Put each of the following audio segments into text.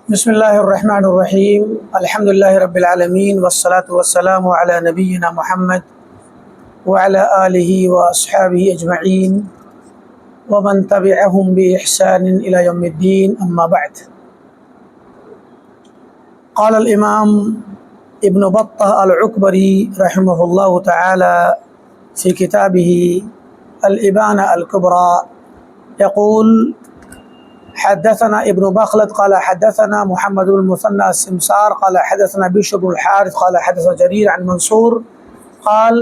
بسم اللہ الرحمن الرحیم الحمد للہ رب العالمین والصلاة والسلام علی نبینا محمد وعلی آلہ واصحابہ اجمعین ومن تبعهم بإحسان إلى يوم الدین اما بعد. قال الامام ابن بطہ العکبری رحمہ اللہ تعالی في كتابه الإبانة الكبرى يقول: حدثنا ابن بخلد قال حدثنا محمد المثنى السمسار قال حدثنا بشر بن الحارث قال حدثنا جرير عن منصور قال: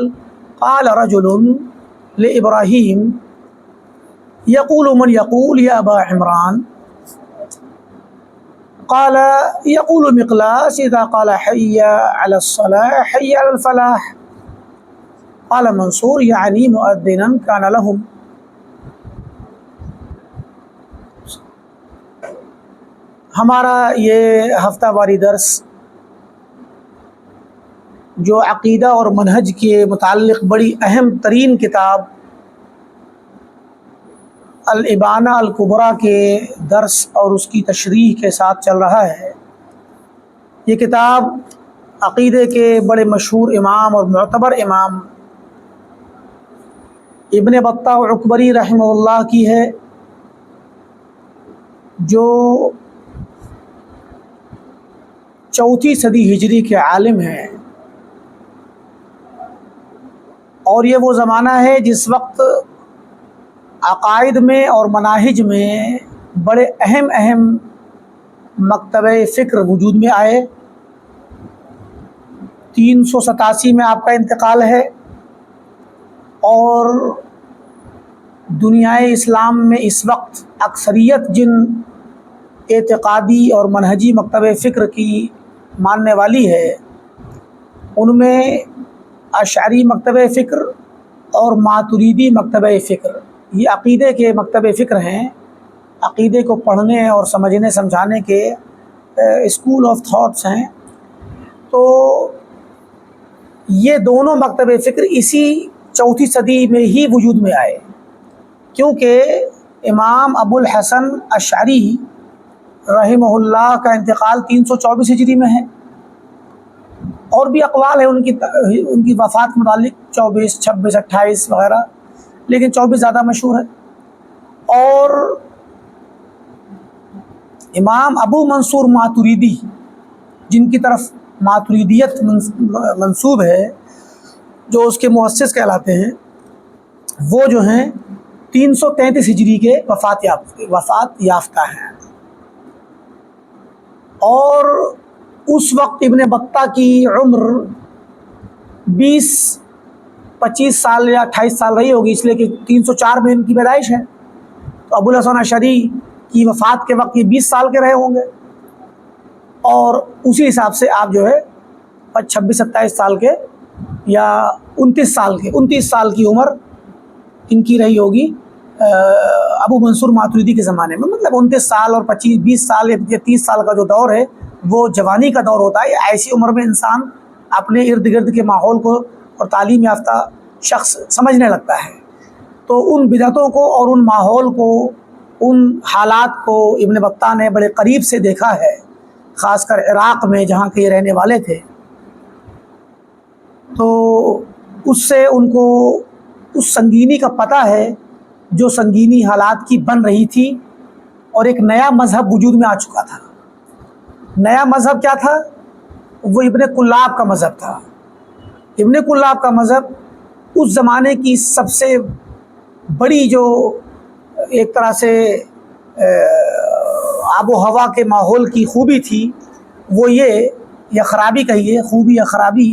قال رجل لإبراهيم يقول من يقول يا أبا عمران؟ قال: يقول مقلاس إذا قال حي على الصلاة حي على الفلاح. قال منصور: يعني مؤذنا كان لهم. ہمارا یہ ہفتہ واری درس جو عقیدہ اور منہج کے متعلق بڑی اہم ترین کتاب الابانہ الکبریٰ کے درس اور اس کی تشریح کے ساتھ چل رہا ہے. یہ کتاب عقیدے کے بڑے مشہور امام اور معتبر امام ابن بطہ عکبری رحمہ اللہ کی ہے، جو 4 صدی ہجری کے عالم ہیں، اور یہ وہ زمانہ ہے جس وقت عقائد میں اور مناہج میں بڑے اہم مکتبہ فکر وجود میں آئے. 387 میں آپ کا انتقال ہے، اور دنیائے اسلام میں اس وقت اکثریت جن اعتقادی اور منہجی مکتبہ فکر کی ماننے والی ہے، ان میں اشعری مکتبہ فکر اور ماتریدی مکتبہ فکر، یہ عقیدے کے مکتبہ فکر ہیں. عقیدے کو پڑھنے اور سمجھنے سمجھانے کے اسکول آف تھاٹس ہیں. تو یہ دونوں مکتبہ فکر اسی 4 صدی میں ہی وجود میں آئے، کیونکہ امام ابو الحسن اشعری رحمہ اللہ کا انتقال 324 ہجری میں ہے، اور بھی اقوال ہیں ان کی وفات کے متعلق 24، 26، 28 وغیرہ، لیکن 24 زیادہ مشہور ہے. اور امام ابو منصور ماتریدی، جن کی طرف ماتریدیت منسوب ہے، جو اس کے مؤسس کہلاتے ہیں، وہ جو ہیں 333 ہجری کے وفات یافتہ ہیں. اور اس وقت ابن بطہ کی عمر 20-25 سال یا 28 سال رہی ہوگی، اس لیے کہ 304 میں ان کی پیدائش ہے. تو ابو الحسن اشعری کی وفات کے وقت یہ 20 سال کے رہے ہوں گے، اور اسی حساب سے آپ جو ہے 26-27 سال کے یا 29 سال کی عمر ان کی رہی ہوگی ابو منصور ماتریدی کے زمانے میں. مطلب 29 سال اور 20 سال یا 30 سال کا جو دور ہے وہ جوانی کا دور ہوتا ہے. ایسی عمر میں انسان اپنے ارد گرد کے ماحول کو اور تعلیم یافتہ شخص سمجھنے لگتا ہے. تو ان بدعتوں کو اور ان ماحول کو، ان حالات کو ابن بطہ نے بڑے قریب سے دیکھا ہے، خاص کر عراق میں جہاں کے یہ رہنے والے تھے. تو اس سے ان کو اس سنگینی کا پتہ ہے جو سنگینی حالات کی بن رہی تھی، اور ایک نیا مذہب وجود میں آ چکا تھا. نیا مذہب کیا تھا؟ وہ ابن کلاب کا مذہب تھا. ابن کلاب کا مذہب اس زمانے کی سب سے بڑی جو ایک طرح سے آب و ہوا کے ماحول کی خوبی تھی، وہ یہ یا خرابی کہیے، خوبی یا خرابی،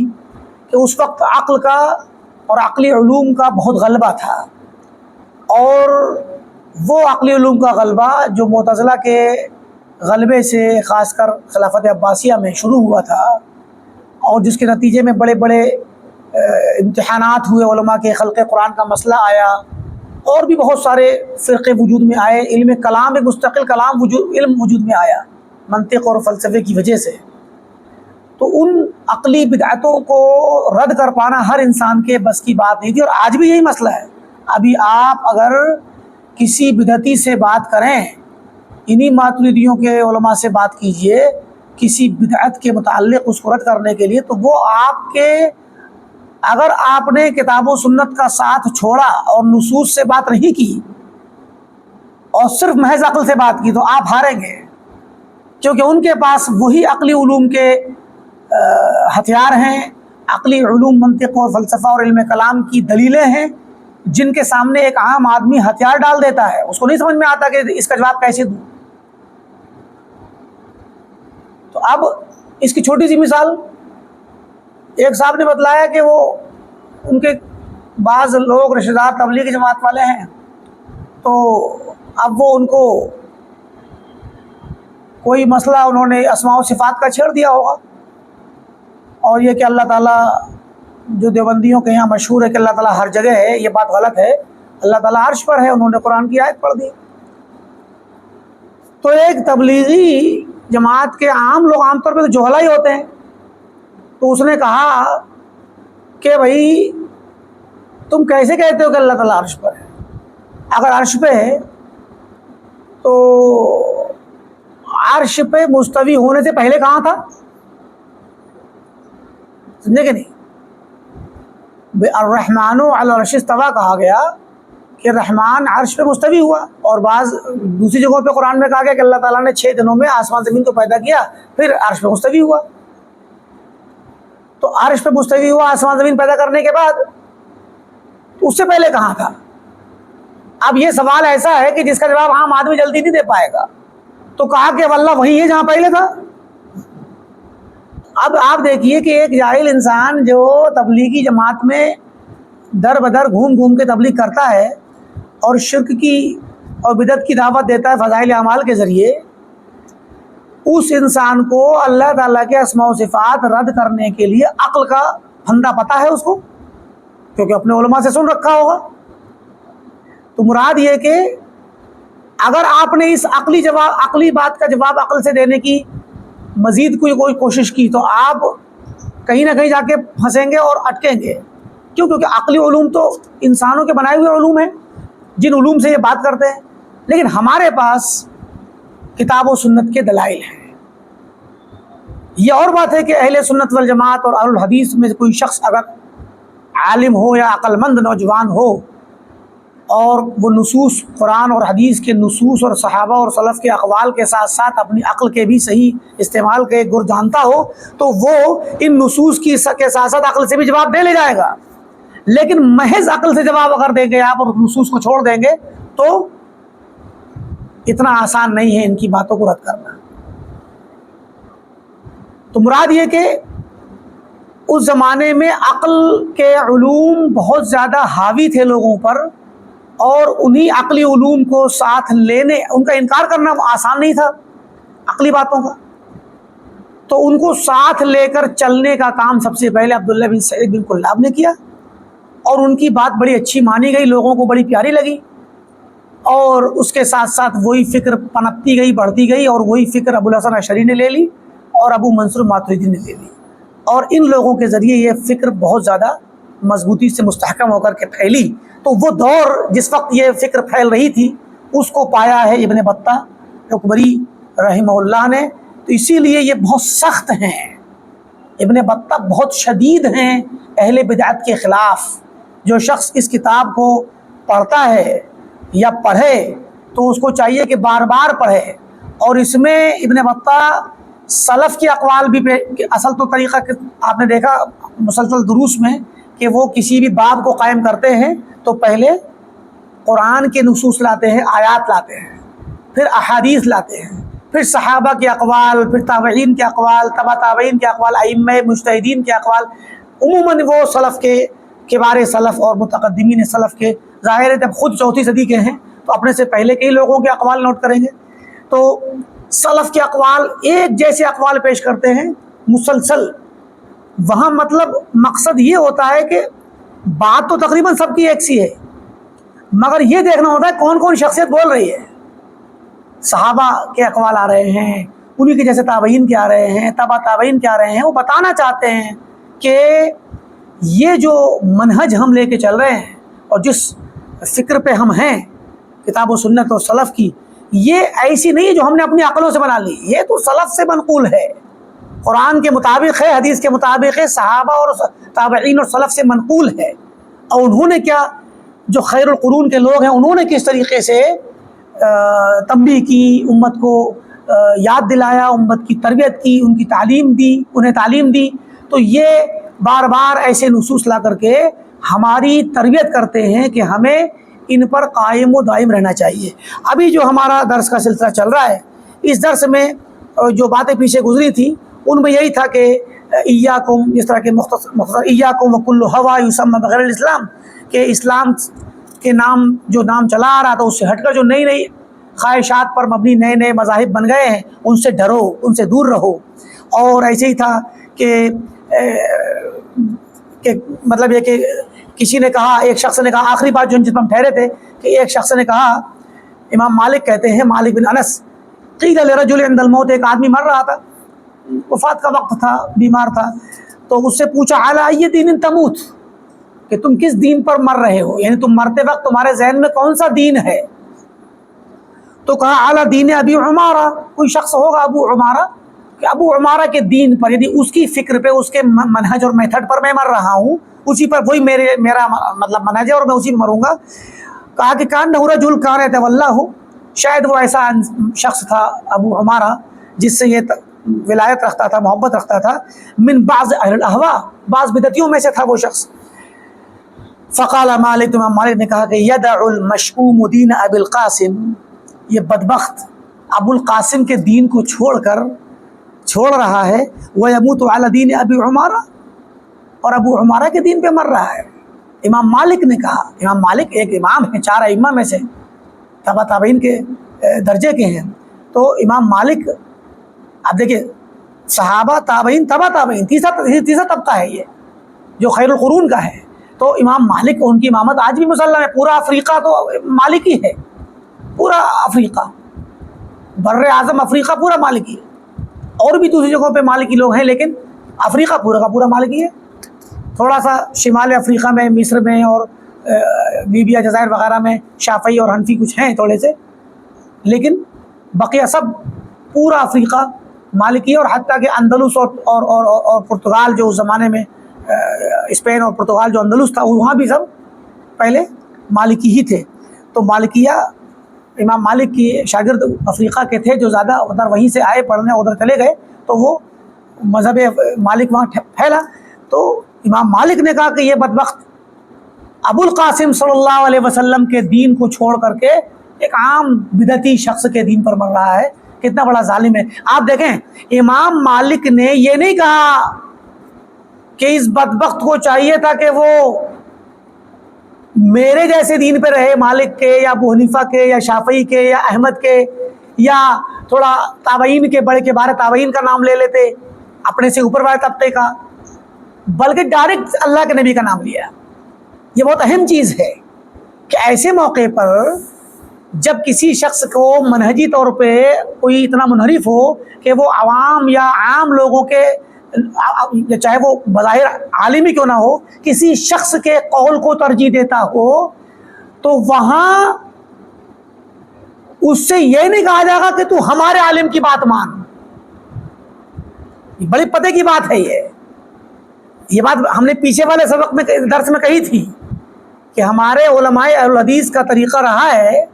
کہ اس وقت عقل کا اور عقلی علوم کا بہت غلبہ تھا. اور وہ عقلی علوم کا غلبہ جو معتزلہ کے غلبے سے خاص کر خلافت عباسیہ میں شروع ہوا تھا، اور جس کے نتیجے میں بڑے بڑے امتحانات ہوئے، علماء کے خلق قرآن کا مسئلہ آیا، اور بھی بہت سارے فرقے وجود میں آئے. علم کلام، ایک مستقل علم وجود میں آیا منطق اور فلسفے کی وجہ سے. تو ان عقلی بدعتوں کو رد کر پانا ہر انسان کے بس کی بات نہیں تھی، اور آج بھی یہی مسئلہ ہے. ابھی آپ اگر کسی بدعتی سے بات کریں انہی ماتریدیوں کے علماء سے بات کیجئے کسی بدعت کے متعلق اس کو رد کرنے کے لیے، تو وہ آپ کے، اگر آپ نے کتاب و سنت کا ساتھ چھوڑا اور نصوص سے بات نہیں کی اور صرف محض عقل سے بات کی، تو آپ ہاریں گے، کیونکہ ان کے پاس وہی عقلی علوم کے ہتھیار ہیں، عقلی علوم منطق اور فلسفہ اور علم کلام کی دلیلیں ہیں، جن کے سامنے ایک عام آدمی ہتھیار ڈال دیتا ہے، اس کو نہیں سمجھ میں آتا کہ اس کا جواب کیسے دوں۔ تو اب اس کی چھوٹی سی مثال، ایک صاحب نے بتلایا کہ وہ ان کے بعض لوگ رشتہ دار تبلیغی جماعت والے ہیں، تو اب وہ ان کو کوئی مسئلہ انہوں نے اسماء و صفات کا چھیڑ دیا ہوگا، اور یہ کہ اللہ تعالیٰ جو دیوبندیوں کے یہاں مشہور ہے کہ اللہ تعالیٰ ہر جگہ ہے، یہ بات غلط ہے، اللہ تعالیٰ عرش پر ہے، انہوں نے قرآن کی آیت پڑھ دی۔ تو ایک تبلیغی جماعت کے عام لوگ عام طور پہ تو جوہلا ہی ہوتے ہیں، تو اس نے کہا کہ بھائی تم کیسے کہتے ہو کہ اللہ تعالیٰ عرش پر ہے؟ اگر عرش پہ ہے تو عرش پہ مستوی ہونے سے پہلے کہاں تھا؟ سمجھے کہ نہیں؟ الرحمن علی العرش استویٰ کہا گیا کہ رحمان عرش پہ مستوی ہوا، اور بعض دوسری جگہوں پہ قرآن میں کہا گیا کہ اللہ تعالیٰ نے 6 دنوں میں آسمان زمین کو پیدا کیا، پھر عرش پہ مستوی ہوا۔ تو عرش پہ مستوی ہوا آسمان زمین پیدا کرنے کے بعد، تو اس سے پہلے کہاں تھا؟ اب یہ سوال ایسا ہے کہ جس کا جواب عام آدمی جلدی نہیں دے پائے گا، تو کہا کہ واللہ وہی ہے جہاں پہلے تھا۔ اب آپ دیکھیے کہ ایک جاہل انسان جو تبلیغی جماعت میں در بدر گھوم گھوم کے تبلیغ کرتا ہے اور شرک کی اور بدعت کی دعوت دیتا ہے فضائل اعمال کے ذریعے، اس انسان کو اللہ تعالیٰ کے اسماء و صفات رد کرنے کے لیے عقل کا پھندا پتہ ہے اس کو، کیونکہ اپنے علماء سے سن رکھا ہوگا۔ تو مراد یہ کہ اگر آپ نے اس عقلی بات کا جواب عقل سے دینے کی مزید کوئی کوشش کی، تو آپ کہیں نہ کہیں جا کے پھنسیں گے اور اٹکیں گے۔ کیوں؟ کیونکہ عقلی علوم تو انسانوں کے بنائے ہوئے علوم ہیں، جن علوم سے یہ بات کرتے ہیں، لیکن ہمارے پاس کتاب و سنت کے دلائل ہیں۔ یہ اور بات ہے کہ اہل سنت والجماعت اور اہل الحدیث میں کوئی شخص اگر عالم ہو یا عقل مند نوجوان ہو اور وہ نصوص قرآن اور حدیث کے نصوص اور صحابہ اور سلف کے اقوال کے ساتھ ساتھ اپنی عقل کے بھی صحیح استعمال کے گر جانتا ہو، تو وہ ان نصوص کے ساتھ ساتھ عقل سے بھی جواب دے لے جائے گا۔ لیکن محض عقل سے جواب اگر دیں گے آپ اور نصوص کو چھوڑ دیں گے، تو اتنا آسان نہیں ہے ان کی باتوں کو رد کرنا۔ تو مراد یہ کہ اس زمانے میں عقل کے علوم بہت زیادہ حاوی تھے لوگوں پر، اور انہی عقلی علوم کو ساتھ لینے، ان کا انکار کرنا آسان نہیں تھا عقلی باتوں کا، تو ان کو ساتھ لے کر چلنے کا کام سب سے پہلے عبداللہ بن سعید بن کلاب نے کیا، اور ان کی بات بڑی اچھی مانی گئی، لوگوں کو بڑی پیاری لگی، اور اس کے ساتھ ساتھ وہی فکر پنپتی گئی، بڑھتی گئی، اور وہی فکر ابوالحسن اشعری نے لے لی اور ابو منصور ماتریدی نے لے لی، اور ان لوگوں کے ذریعے یہ فکر بہت زیادہ مضبوطی سے مستحکم ہو کر کے پھیلی۔ تو وہ دور جس وقت یہ فکر پھیل رہی تھی، اس کو پایا ہے ابن بطہ اکبری رحمہ اللہ نے، تو اسی لیے یہ بہت سخت ہیں، ابن بطہ بہت شدید ہیں اہل بدعت کے خلاف۔ جو شخص اس کتاب کو پڑھتا ہے یا پڑھے تو اس کو چاہیے کہ بار بار پڑھے، اور اس میں ابن بطہ سلف کے اقوال بھی اصل تو طریقہ آپ نے دیکھا مسلسل دروس میں کہ وہ کسی بھی باب کو قائم کرتے ہیں تو پہلے قرآن کے نصوص لاتے ہیں، آیات لاتے ہیں، پھر احادیث لاتے ہیں، پھر صحابہ کے اقوال، پھر تابعین کے اقوال، تبع تابعین کے اقوال، ائمہ مجتہدین کے اقوال، عموماً وہ سلف کے کبار سلف اور متقدمین سلف کے، ظاہر ہے جب خود 4 صدی کے ہیں تو اپنے سے پہلے کئی لوگوں کے اقوال نوٹ کریں گے، تو سلف کے اقوال ایک جیسے اقوال پیش کرتے ہیں مسلسل۔ وہاں مطلب مقصد یہ ہوتا ہے کہ بات تو تقریباً سب کی ایک سی ہے، مگر یہ دیکھنا ہوتا ہے کون کون شخصیت بول رہی ہے۔ صحابہ کے اقوال آ رہے ہیں، انہی کے جیسے تابعین کے آ رہے ہیں، تبع تابعین کے آ رہے ہیں، وہ بتانا چاہتے ہیں کہ یہ جو منہج ہم لے کے چل رہے ہیں اور جس فکر پہ ہم ہیں کتاب و سنت اور سلف کی، یہ ایسی نہیں ہے جو ہم نے اپنی عقلوں سے بنا لی، یہ تو سلف سے منقول ہے، قرآن کے مطابق ہے، حدیث کے مطابق ہے، صحابہ اور تابعین اور سلف سے منقول ہے۔ اور انہوں نے کیا، جو خیر القرون کے لوگ ہیں انہوں نے کس طریقے سے تنبیہ کی، امت کو یاد دلایا، امت کی تربیت کی، ان کی تعلیم دی، انہیں تعلیم دی، تو یہ بار بار ایسے نصوص لا کر کے ہماری تربیت کرتے ہیں کہ ہمیں ان پر قائم و دائم رہنا چاہیے۔ ابھی جو ہمارا درس کا سلسلہ چل رہا ہے، اس درس میں جو باتیں پیچھے گزری تھی ان میں یہی تھا کہ ایاکم، جس طرح کے مختصر ایاکم وکل ہوا یسمى بغیر الاسلام، کہ اسلام کے جو نام چلا آ رہا تھا اس سے ہٹ کر جو نئی نئی خواہشات پر مبنی نئے نئے مذاہب بن گئے ہیں ان سے ڈرو، ان سے دور رہو۔ اور ایسے ہی تھا کہ مطلب یہ کہ کسی نے کہا، ایک شخص نے کہا، آخری بات جو جس پر ہم ٹھہرے تھے، کہ ایک شخص نے کہا، امام مالک کہتے ہیں، مالک بن انس، قیل لرجل عند الموت، ایک آدمی مر رہا تھا، وفات کا وقت تھا، بیمار تھا، تو اس سے پوچھا علی ای دین تموت، کہ تم کس دین پر مر رہے ہو، یعنی تم مرتے وقت تمہارے ذہن میں کون سا دین ہے؟ تو کہا علی دین ابی عمارہ، کوئی شخص ہوگا ابو عمارہ، کہ ابو عمارہ کے دین پر، یعنی اس کی فکر پہ، اس کے منہج اور میتھڈ پر میں مر رہا ہوں، اسی پر، وہی میرا مطلب منہج ہے اور میں اسی پر مروں گا۔ کہا کہ کان رجل کان یتولاہ، شاید وہ ایسا شخص تھا ابو عمارہ جس سے یہ ولایت رکھتا تھا، محبت رکھتا تھا، من بعض اہل الاہواء، بعض بدعتیوں میں سے تھا وہ شخص۔ فقال مالک، امام مالک نے کہا کہ یدع المشؤوم دین ابی القاسم، یہ بدبخت ابو القاسم کے دین کو چھوڑ رہا ہے، ویموت علی دین ابی عمارہ، اور ابو عمارہ کے دین پہ مر رہا ہے۔ امام مالک نے کہا، امام مالک ایک امام ہیں، 4 ائمہ میں سے، تبع تابعین کے درجے کے ہیں، تو امام مالک، اب دیکھیں صحابہ، تابعین، تبع تابعین، تیسرا طبقہ ہے یہ جو خیر القرون کا ہے، تو امام مالک، ان کی امامت آج بھی مسلم ہے، پورا افریقہ تو مالکی ہے، پورا افریقہ، بر اعظم افریقہ پورا مالکی ہے، اور بھی دوسری جگہوں پہ مالکی لوگ ہیں، لیکن افریقہ پورا کا پورا مالکی ہے۔ تھوڑا سا شمال افریقہ میں، مصر میں اور لیبیا، جزائر وغیرہ میں شافعی اور حنفی کچھ ہیں تھوڑے سے، لیکن بقیہ سب پورا افریقہ مالکی ہے، اور حتیٰ کہ اندلس اور پرتگال، جو اس زمانے میں اسپین اور پرتگال جو اندلس تھا، وہاں بھی سب پہلے مالکی ہی تھے۔ تو مالکیہ، امام مالک کی شاگرد افریقہ کے تھے جو زیادہ ادھر وہیں سے آئے پڑھنے، ادھر چلے گئے تو وہ مذہب مالک وہاں پھیلا۔ تو امام مالک نے کہا کہ یہ بدبخت ابو القاسم صلی اللہ علیہ وسلم کے دین کو چھوڑ کر کے ایک عام بدعتی شخص کے دین پر مر رہا ہے، کتنا بڑا ظالم ہے۔ آپ دیکھیں، امام مالک نے یہ نہیں کہا کہ اس بدبخت کو چاہیے تھا کہ وہ میرے جیسے دین پہ رہے، مالک کے یا ابو حنیفہ کے یا شافعی کے یا احمد کے، یا تھوڑا تابعین کے، بڑے کے بارے تابعین کا نام لے لیتے، اپنے سے اوپر والے طبقے کا، بلکہ ڈائریکٹ اللہ کے نبی کا نام لیا۔ یہ بہت اہم چیز ہے کہ ایسے موقع پر جب کسی شخص کو منہجی طور پہ کوئی اتنا منحرف ہو کہ وہ عوام یا عام لوگوں کے، چاہے وہ بظاہر عالم ہی کیوں نہ ہو، کسی شخص کے قول کو ترجیح دیتا ہو، تو وہاں اس سے یہ نہیں کہا جائے گا کہ تو ہمارے عالم کی بات مان۔ بڑی پتے کی بات ہے یہ بات ہم نے پیچھے والے سبق میں، درس میں کہی تھی کہ ہمارے علماء اہل الحدیث کا طریقہ رہا ہے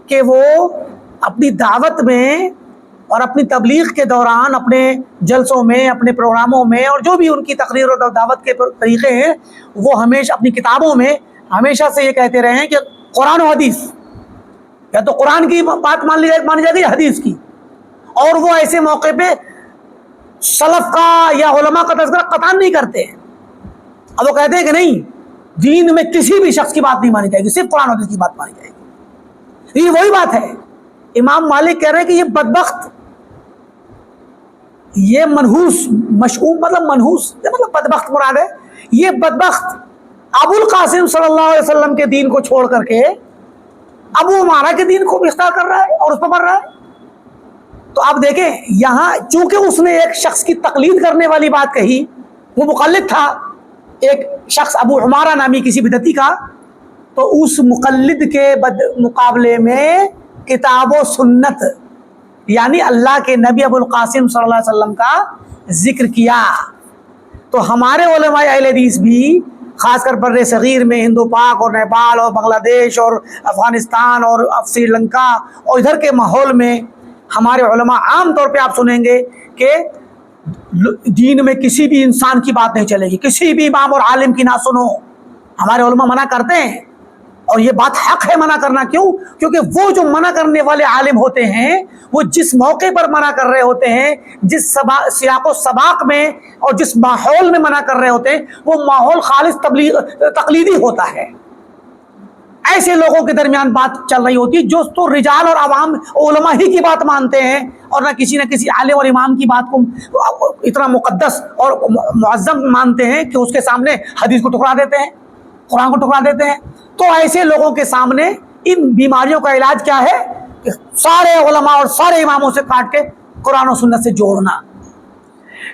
کہ وہ اپنی دعوت میں اور اپنی تبلیغ کے دوران، اپنے جلسوں میں، اپنے پروگراموں میں، اور جو بھی ان کی تقریر اور دعوت کے طریقے ہیں، وہ ہمیشہ اپنی کتابوں میں ہمیشہ سے یہ کہتے رہے ہیں کہ قرآن و حدیث، یا تو قرآن کی بات مانی جائے گی یا حدیث کی، اور وہ ایسے موقع پہ سلف کا یا علماء کا تذکرہ قطعاً نہیں کرتے ہیں۔ اب وہ کہتے ہیں کہ نہیں، دین میں کسی بھی شخص کی بات نہیں مانی جائے گی، صرف قرآن و حدیث کی بات مانی جائے گی۔ یہ وہی بات ہے، امام مالک کہہ رہے ہیں کہ یہ بدبخت، یہ منحوس، مشؤوم مطلب منحوس مطلب بدبخت مراد ہے، یہ بدبخت ابو القاسم صلی اللہ علیہ وسلم کے دین کو چھوڑ کر کے ابو عمارہ کے دین کو بھی اختیار کر رہا ہے اور اس پر مر رہا ہے۔ تو آپ دیکھیں یہاں، چونکہ اس نے ایک شخص کی تقلید کرنے والی بات کہی، وہ مقلد تھا ایک شخص ابو عمارہ نامی کسی بدعتی کا، تو اس مقلد کے مقابلے میں کتاب و سنت یعنی اللہ کے نبی ابوالقاسم صلی اللہ علیہ وسلم کا ذکر کیا، تو ہمارے علماء اہل حدیث بھی خاص کر بر صغیر میں ہند و پاک اور نیپال اور بنگلہ دیش اور افغانستان اور سری لنکا اور ادھر کے ماحول میں ہمارے علماء عام طور پہ آپ سنیں گے کہ دین میں کسی بھی انسان کی بات نہیں چلے گی، کسی بھی امام اور عالم کی نہ سنو. ہمارے علماء منع کرتے ہیں اور یہ بات حق ہے منع کرنا. کیوں؟ کیونکہ وہ جو منع کرنے والے عالم ہوتے ہیں وہ جس موقع پر منع کر رہے ہوتے ہیں، جس سیاق و سباق میں اور جس ماحول میں منع کر رہے ہوتے ہیں، وہ ماحول خالص تقلیدی ہوتا ہے. ایسے لوگوں کے درمیان بات چل رہی ہوتی ہے جو تو رجال اور عوام علماء ہی کی بات مانتے ہیں اور نہ کسی عالم اور امام کی بات کو اتنا مقدس اور معظم مانتے ہیں کہ اس کے سامنے حدیث کو ٹکرا دیتے ہیں، قرآن کو ٹکرا دیتے ہیں. تو ایسے لوگوں کے سامنے ان بیماریوں کا علاج کیا ہے کہ سارے علماء اور سارے اماموں سے کاٹ کے قرآن و سنت سے جوڑنا.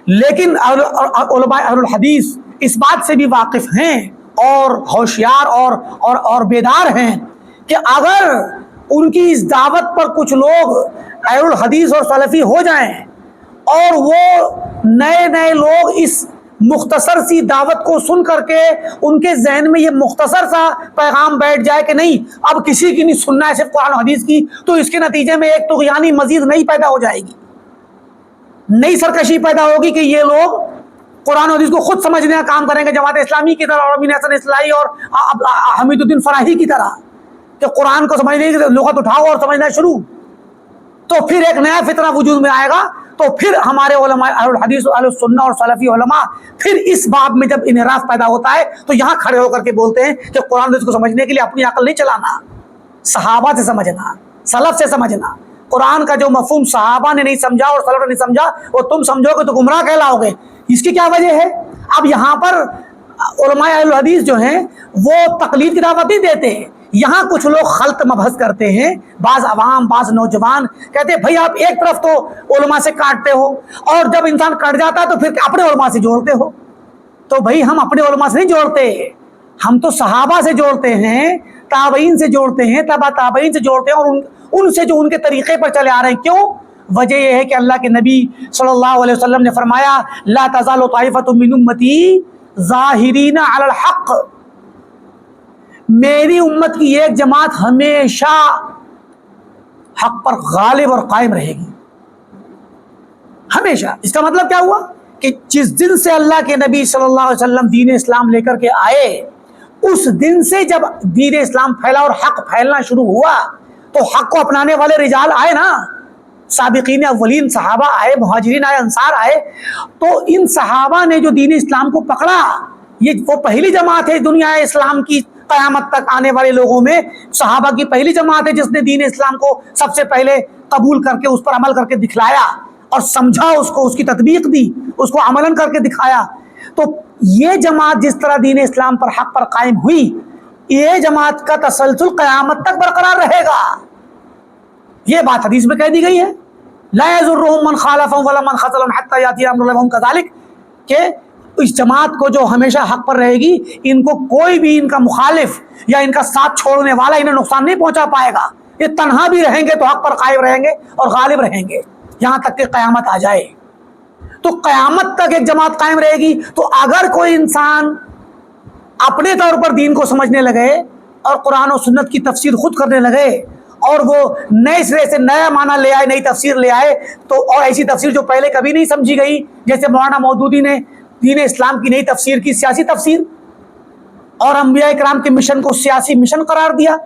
لیکن علماء اہل الحدیث اس بات سے بھی واقف ہیں اور ہوشیار اور بیدار ہیں کہ اگر ان کی اس دعوت پر کچھ لوگ اہل الحدیث اور سلفی ہو جائیں اور وہ نئے لوگ اس مختصر سی دعوت کو سن کر کے ان کے ذہن میں یہ مختصر سا پیغام بیٹھ جائے کہ نہیں اب کسی کی نہیں سننا ہے صرف قرآن و حدیث کی، تو اس کے نتیجے میں ایک طغیانی مزید نئی پیدا ہو جائے گی، نئی سرکشی پیدا ہوگی کہ یہ لوگ قرآن و حدیث کو خود سمجھنے کا کام کریں گے، جماعت اسلامی کی طرح اور امین حسن اصلاحی اور حمید الدین فراہی کی طرح کہ قرآن کو سمجھنے کی لغت اٹھاؤ اور سمجھنا شروع. تو پھر ایک نیا فتنہ وجود میں آئے گا. تو پھر ہمارے علماء اہل الحدیث اہل السنہ اور سلفی علماء پھر اس باب میں جب انحراف پیدا ہوتا ہے تو یہاں کھڑے ہو کر کے بولتے ہیں کہ قرآن حدیث کو سمجھنے کے لیے اپنی عقل نہیں چلانا، صحابہ سے سمجھنا، سلف سے سمجھنا. قرآن کا جو مفہوم صحابہ نے نہیں سمجھا اور سلف نے نہیں سمجھا وہ تم سمجھو گے تو گمراہ کہلاؤ گے. اس کی کیا وجہ ہے؟ اب یہاں پر علماء اہل الحدیث جو ہیں وہ تقلید کی دعوت نہیں دیتے، یہاں کچھ لوگ خلط مبحث کرتے ہیں. بعض عوام بعض نوجوان کہتے ہیں بھائی آپ ایک طرف تو علماء سے کاٹتے ہو اور جب انسان کٹ جاتا ہے تو پھر اپنے علماء سے جوڑتے ہو. تو بھائی ہم اپنے علماء سے نہیں جوڑتے، ہم تو صحابہ سے جوڑتے ہیں، تابعین سے جوڑتے ہیں، تبع تابعین سے جوڑتے ہیں اور ان سے جو ان کے طریقے پر چلے آ رہے ہیں. کیوں؟ وجہ یہ ہے کہ اللہ کے نبی صلی اللہ علیہ وسلم نے فرمایا لا تزال طائفۃ من امتی ظاہرین علی الحق، میری امت کی ایک جماعت ہمیشہ حق پر غالب اور قائم رہے گی، ہمیشہ. اس کا مطلب کیا ہوا کہ جس دن سے اللہ کے نبی صلی اللہ علیہ وسلم دین اسلام لے کر کے آئے اس دن سے جب دین اسلام پھیلا اور حق پھیلنا شروع ہوا تو حق کو اپنانے والے رجال آئے نا، سابقین اولین صحابہ آئے، مہاجرین آئے، انصار آئے. تو ان صحابہ نے جو دین اسلام کو پکڑا، یہ وہ پہلی جماعت ہے دنیا اسلام کی قیامت تک آنے والے لوگوں میں، صحابہ کی پہلی جماعت ہے جس نے دین اسلام کو سب سے پہلے قبول کر کے اس پر عمل کر کے دکھلایا اور سمجھا اس کو، اس کی تطبیق دی، اس کو عملاً کر کے دکھایا. تو یہ جماعت جس طرح دین اسلام پر حق پر قائم ہوئی، یہ جماعت کا تسلسل قیامت تک برقرار رہے گا. یہ بات حدیث میں کہہ دی گئی ہے لا يضرهم من خالفهم ولا من خذلهم حتى ياتي امر الله وهم كذلك، کہ اس جماعت کو جو ہمیشہ حق پر رہے گی ان کو کوئی بھی ان کا مخالف یا ان کا ساتھ چھوڑنے والا انہیں نقصان نہیں پہنچا پائے گا. یہ تنہا بھی رہیں گے تو حق پر قائم رہیں گے اور غالب رہیں گے یہاں تک کہ قیامت آ جائے. تو قیامت تک ایک جماعت قائم رہے گی. تو اگر کوئی انسان اپنے طور پر دین کو سمجھنے لگے اور قرآن و سنت کی تفسیر خود کرنے لگے اور وہ نئے سرے سے نیا معنی لے آئے، نئی تفسیر لے آئے، تو اور ایسی تفسیر جو پہلے کبھی نہیں سمجھی گئی، جیسے مولانا مودودی نے دین اسلام کی نئی تفسیر کی سیاسی تفسیر اور انبیاء اکرام کے مشن کو سیاسی مشن قرار دیا.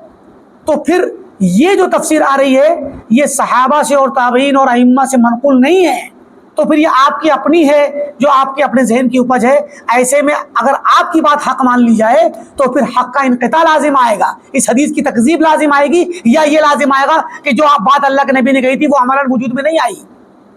تو پھر یہ جو تفسیر آ رہی ہے یہ صحابہ سے اور تابعین اور ائمہ سے منقول نہیں ہے. تو پھر یہ آپ کی اپنی ہے جو آپ کے اپنے ذہن کی اپج ہے. ایسے میں اگر آپ کی بات حق مان لی جائے تو پھر حق کا انقطاع لازم آئے گا، اس حدیث کی تکذیب لازم آئے گی، یا یہ لازم آئے گا کہ جو آپ بات اللہ کے نبی نے کہی تھی وہ عملاً وجود میں نہیں آئی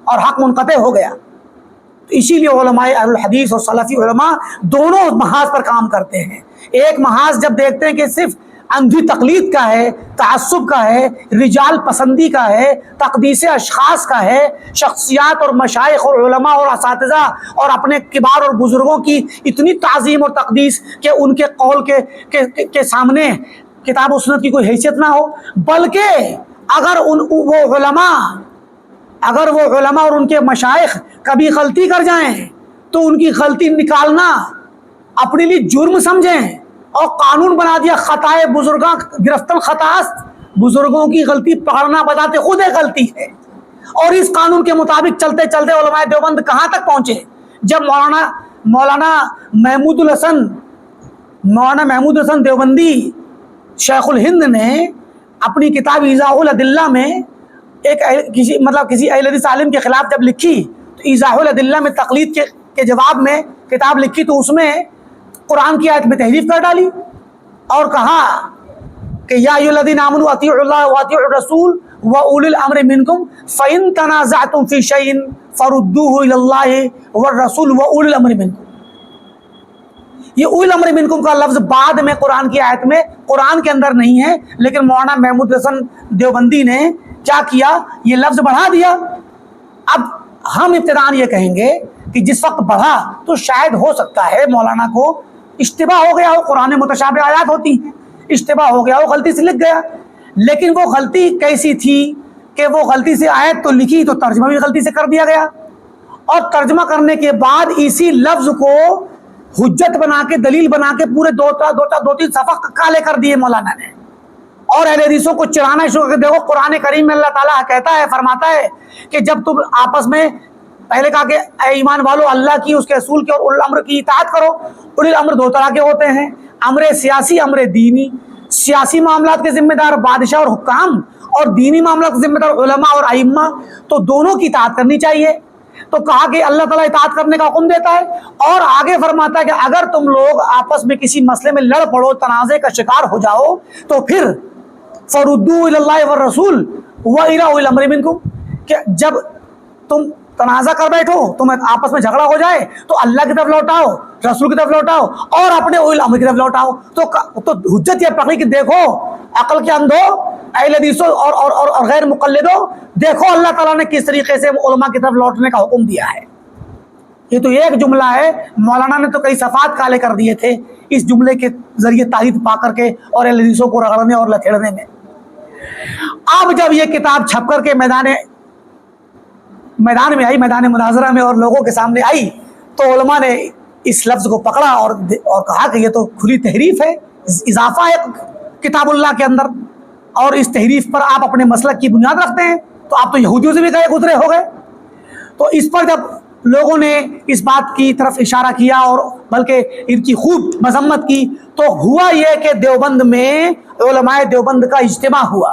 اور حق منقطع ہو گیا. تو اسی لیے علماء اہل الحدیث اور سلفی علماء دونوں محاذ پر کام کرتے ہیں. ایک محاذ جب دیکھتے ہیں کہ صرف اندھی تقلید کا ہے، تعصب کا ہے، رجال پسندی کا ہے، تقدیس اشخاص کا ہے، شخصیات اور مشائخ اور علماء اور اساتذہ اور اپنے کبار اور بزرگوں کی اتنی تعظیم اور تقدیس کہ ان کے قول کے سامنے کتاب و سنت کی کوئی حیثیت نہ ہو، بلکہ اگر وہ علماء اور ان کے مشائخ کبھی غلطی کر جائیں تو ان کی غلطی نکالنا اپنے لیے جرم سمجھیں اور قانون بنا دیا خطائے بزرگاں گرفت الخطاست، بزرگوں کی غلطی پکڑنا بتاتے خود ایک غلطی ہے، اور اس قانون کے مطابق چلتے چلتے علماء دیوبند کہاں تک پہنچے؟ جب مولانا محمود حسن دیوبندی شیخ الہند نے اپنی کتاب ایضاح الادلہ میں کسی اہل حدیث عالم کے خلاف جب لکھی تو ایضاح الادلہ میں تقلید کے جواب میں کتاب لکھی تو اس میں قرآن کی آیت میں تحریف کر ڈالی اور کہا کہ یا ایھا الذین آمنوا اطیعوا اللہ واطیعوا الرسول واولی الامر منکم فإن تنازعتم فی شیء فردوه الی اللہ والرسول واولی الامر منکم۔ یہ اولی الامر منکم کا لفظ بعد میں قرآن کی آیت میں قرآن کے اندر نہیں ہے، لیکن مولانا محمود حسن دیوبندی نے کیا کیا؟ یہ لفظ بڑھا دیا۔ اب ہم ابتداءً یہ کہیں گے کہ جس وقت بڑھا تو شاید ہو سکتا ہے مولانا کو اشتباہ ہو گیا ہو، قرآن متشابہ آیات ہوتی ہیں، اشتباہ ہو گیا ہو، غلطی سے لکھ گیا، لیکن وہ غلطی کیسی تھی کہ وہ غلطی سے آیت تو لکھی تو ترجمہ بھی غلطی سے کر دیا گیا، اور ترجمہ کرنے کے بعد اسی لفظ کو حجت بنا کے دلیل بنا کے پورے دو تین صفحہ کالے کر دیے مولانا نے، اور اہل حدیثوں کو چڑھانا شروع کر۔ دیکھو قرآن کریم میں اللہ تعالیٰ کہتا ہے، فرماتا ہے کہ جب تم آپس میں پہلے کہا کہ اے ایمان والو اللہ کی، اس کے رسول کی اور اولو الامر کی اطاعت کرو۔ اولو الامر دو طرح کے ہوتے ہیں، امر سیاسی، امر دینی۔ سیاسی معاملات کے ذمہ دار بادشاہ اور حکام، اور دینی معاملات کے ذمہ دار علماء اور ائمہ، تو دونوں کی اطاعت کرنی چاہیے۔ تو کہا کہ اللہ تعالیٰ اطاعت کرنے کا حکم دیتا ہے، اور آگے فرماتا ہے کہ اگر تم لوگ آپس میں کسی مسئلے میں لڑ پڑو، تنازع کا شکار ہو جاؤ، تو پھر فردوا الی اللہ والرسول والی اولی الامر منکم، کہ جب تم تنازع کر بیٹھو، تم آپس میں جھگڑا ہو جائے تو اللہ کی طرف لوٹاؤ، رسول کی طرف لوٹاؤ، اور اپنے اولی الامر کی طرف لوٹاؤ۔ تو حجت یہ پکڑی کہ دیکھو عقل کے اندھو، اہل حدیثوں اور غیر مقلدوں، دیکھو اللہ تعالیٰ نے کس طریقے سے علماء کی طرف لوٹنے کا حکم دیا ہے۔ یہ تو ایک جملہ ہے، مولانا نے تو کئی صفحات کالے کر دیے تھے اس جملے کے ذریعے تائید پا کر کے اور اہل حدیثوں کو رگڑنے اور لتھیڑنے میں۔ اب جب یہ کتاب چھپ کر کے میدان میں آئی، میدان مناظرہ میں اور لوگوں کے سامنے آئی، تو علماء نے اس لفظ کو پکڑا اور کہا کہ یہ تو کھلی تحریف ہے، اضافہ ہے کتاب اللہ کے اندر، اور اس تحریف پر آپ اپنے مسلک کی بنیاد رکھتے ہیں، تو آپ تو یہودیوں سے بھی گئے گزرے ہو گئے۔ تو اس پر جب لوگوں نے اس بات کی طرف اشارہ کیا اور بلکہ ان کی خوب مذمت کی، تو ہوا یہ کہ دیوبند میں علماء دیوبند کا اجتماع ہوا،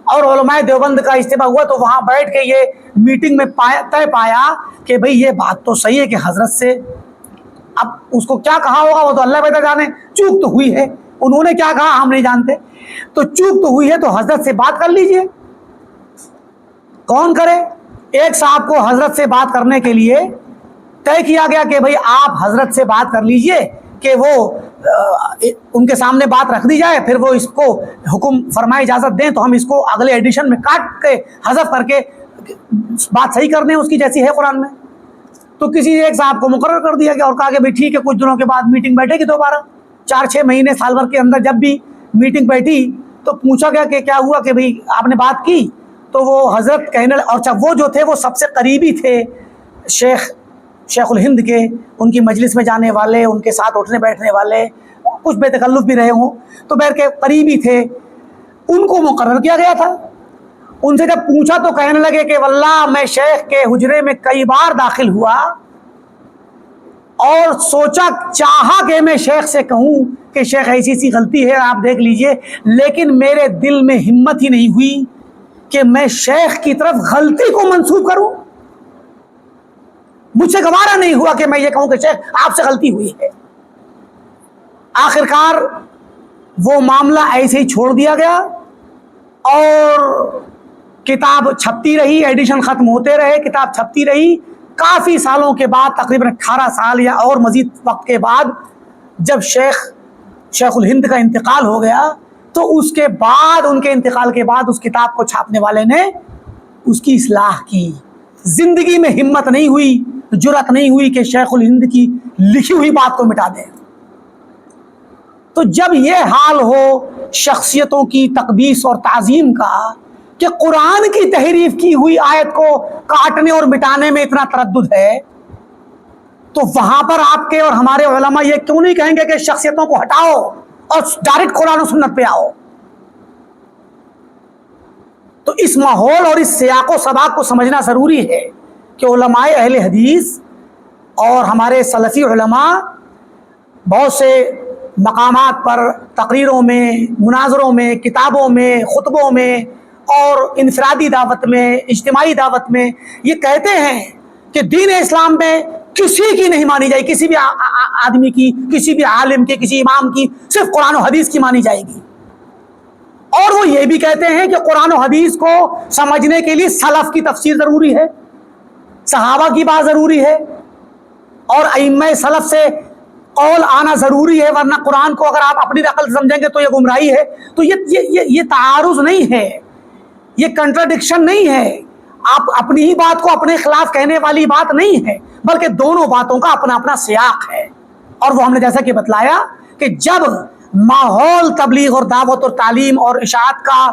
اور علماء دیوبند کا اجتماع ہوا تو وہاں بیٹھ کے یہ میٹنگ میں طے پایا کہ بھئی یہ بات تو صحیح ہے کہ حضرت سے، اب اس کو کیا کہا ہوگا وہ تو اللہ بہتر جانے، چوک تو ہوئی ہے، انہوں نے کیا کہا ہم نہیں جانتے، تو چوک تو ہوئی ہے تو حضرت سے بات کر لیجئے۔ کون کرے؟ ایک صاحب کو حضرت سے بات کرنے کے لیے طے کیا گیا کہ بھئی آپ حضرت سے بات کر لیجئے کہ وہ ان کے سامنے بات رکھ دی جائے، پھر وہ اس کو حکم فرمائے اجازت دیں تو ہم اس کو اگلے ایڈیشن میں کاٹ کے حذف کر کے بات صحیح کر دیں اس کی جیسی ہے قرآن میں۔ تو کسی ایک صاحب کو مقرر کر دیا گیا اور کہا کہ بھئی ٹھیک ہے، کچھ دنوں کے بعد میٹنگ بیٹھے گی دوبارہ، 4-6 مہینے سال بھر کے اندر جب بھی میٹنگ بیٹھی تو پوچھا گیا کہ کیا ہوا کہ بھئی آپ نے بات کی، تو وہ حضرت کہنے اور وہ جو تھے وہ سب سے قریبی تھے شیخ الہند کے، ان کی مجلس میں جانے والے، ان کے ساتھ اٹھنے بیٹھنے والے، کچھ بے تکلف بھی رہے ہوں تو بہر کے قریبی تھے، ان کو مقرر کیا گیا تھا۔ ان سے جب پوچھا تو کہنے لگے کہ واللہ میں شیخ کے حجرے میں کئی بار داخل ہوا اور سوچا، چاہا کہ میں شیخ سے کہوں کہ شیخ ایسی سی غلطی ہے آپ دیکھ لیجئے، لیکن میرے دل میں ہمت ہی نہیں ہوئی کہ میں شیخ کی طرف غلطی کو منسوب کروں، مجھ سے گوارا نہیں ہوا کہ میں یہ کہوں کہ شیخ آپ سے غلطی ہوئی ہے۔ آخرکار وہ معاملہ ایسے ہی چھوڑ دیا گیا اور کتاب چھپتی رہی، ایڈیشن ختم ہوتے رہے، کتاب چھپتی رہی۔ کافی سالوں کے بعد، تقریباً 18 سال یا اور مزید وقت کے بعد، جب شیخ الہند کا انتقال ہو گیا تو اس کے بعد، ان کے انتقال کے بعد اس کتاب کو چھاپنے والے نے اس کی اصلاح کی۔ زندگی میں ہمت نہیں ہوئی، جرأت نہیں ہوئی کہ شیخ الہند کی لکھی ہوئی بات کو مٹا دیں۔ تو جب یہ حال ہو شخصیتوں کی تقدیس اور تعظیم کا، کہ قرآن کی تحریف کی ہوئی آیت کو کاٹنے اور مٹانے میں اتنا تردد ہے، تو وہاں پر آپ کے اور ہمارے علماء یہ کیوں نہیں کہیں گے کہ شخصیتوں کو ہٹاؤ اور ڈائریکٹ قرآن و سنت پہ آؤ؟ تو اس ماحول اور اس سیاق و سباق کو سمجھنا ضروری ہے کہ علماء اہل حدیث اور ہمارے سلفی علماء بہت سے مقامات پر تقریروں میں، مناظروں میں، کتابوں میں، خطبوں میں اور انفرادی دعوت میں، اجتماعی دعوت میں یہ کہتے ہیں کہ دین اسلام میں کسی کی نہیں مانی جائے گی، کسی بھی آدمی کی، کسی بھی عالم کی، کسی امام کی، صرف قرآن و حدیث کی مانی جائے گی۔ اور وہ یہ بھی کہتے ہیں کہ قرآن و حدیث کو سمجھنے کے لیے سلف کی تفسیر ضروری ہے، صحابہ کی بات ضروری ہے، اور ائمہ سلف سے قول آنا ضروری ہے، ورنہ قرآن کو اگر آپ اپنی عقل سمجھیں گے تو یہ گمراہی ہے۔ تو یہ تعارض نہیں ہے، یہ کنٹراڈکشن نہیں ہے، آپ اپنی ہی بات کو اپنے خلاف کہنے والی بات نہیں ہے، بلکہ دونوں باتوں کا اپنا اپنا سیاق ہے۔ اور وہ ہم نے جیسا کہ بتلایا کہ جب ماحول تبلیغ اور دعوت اور تعلیم اور اشاعت کا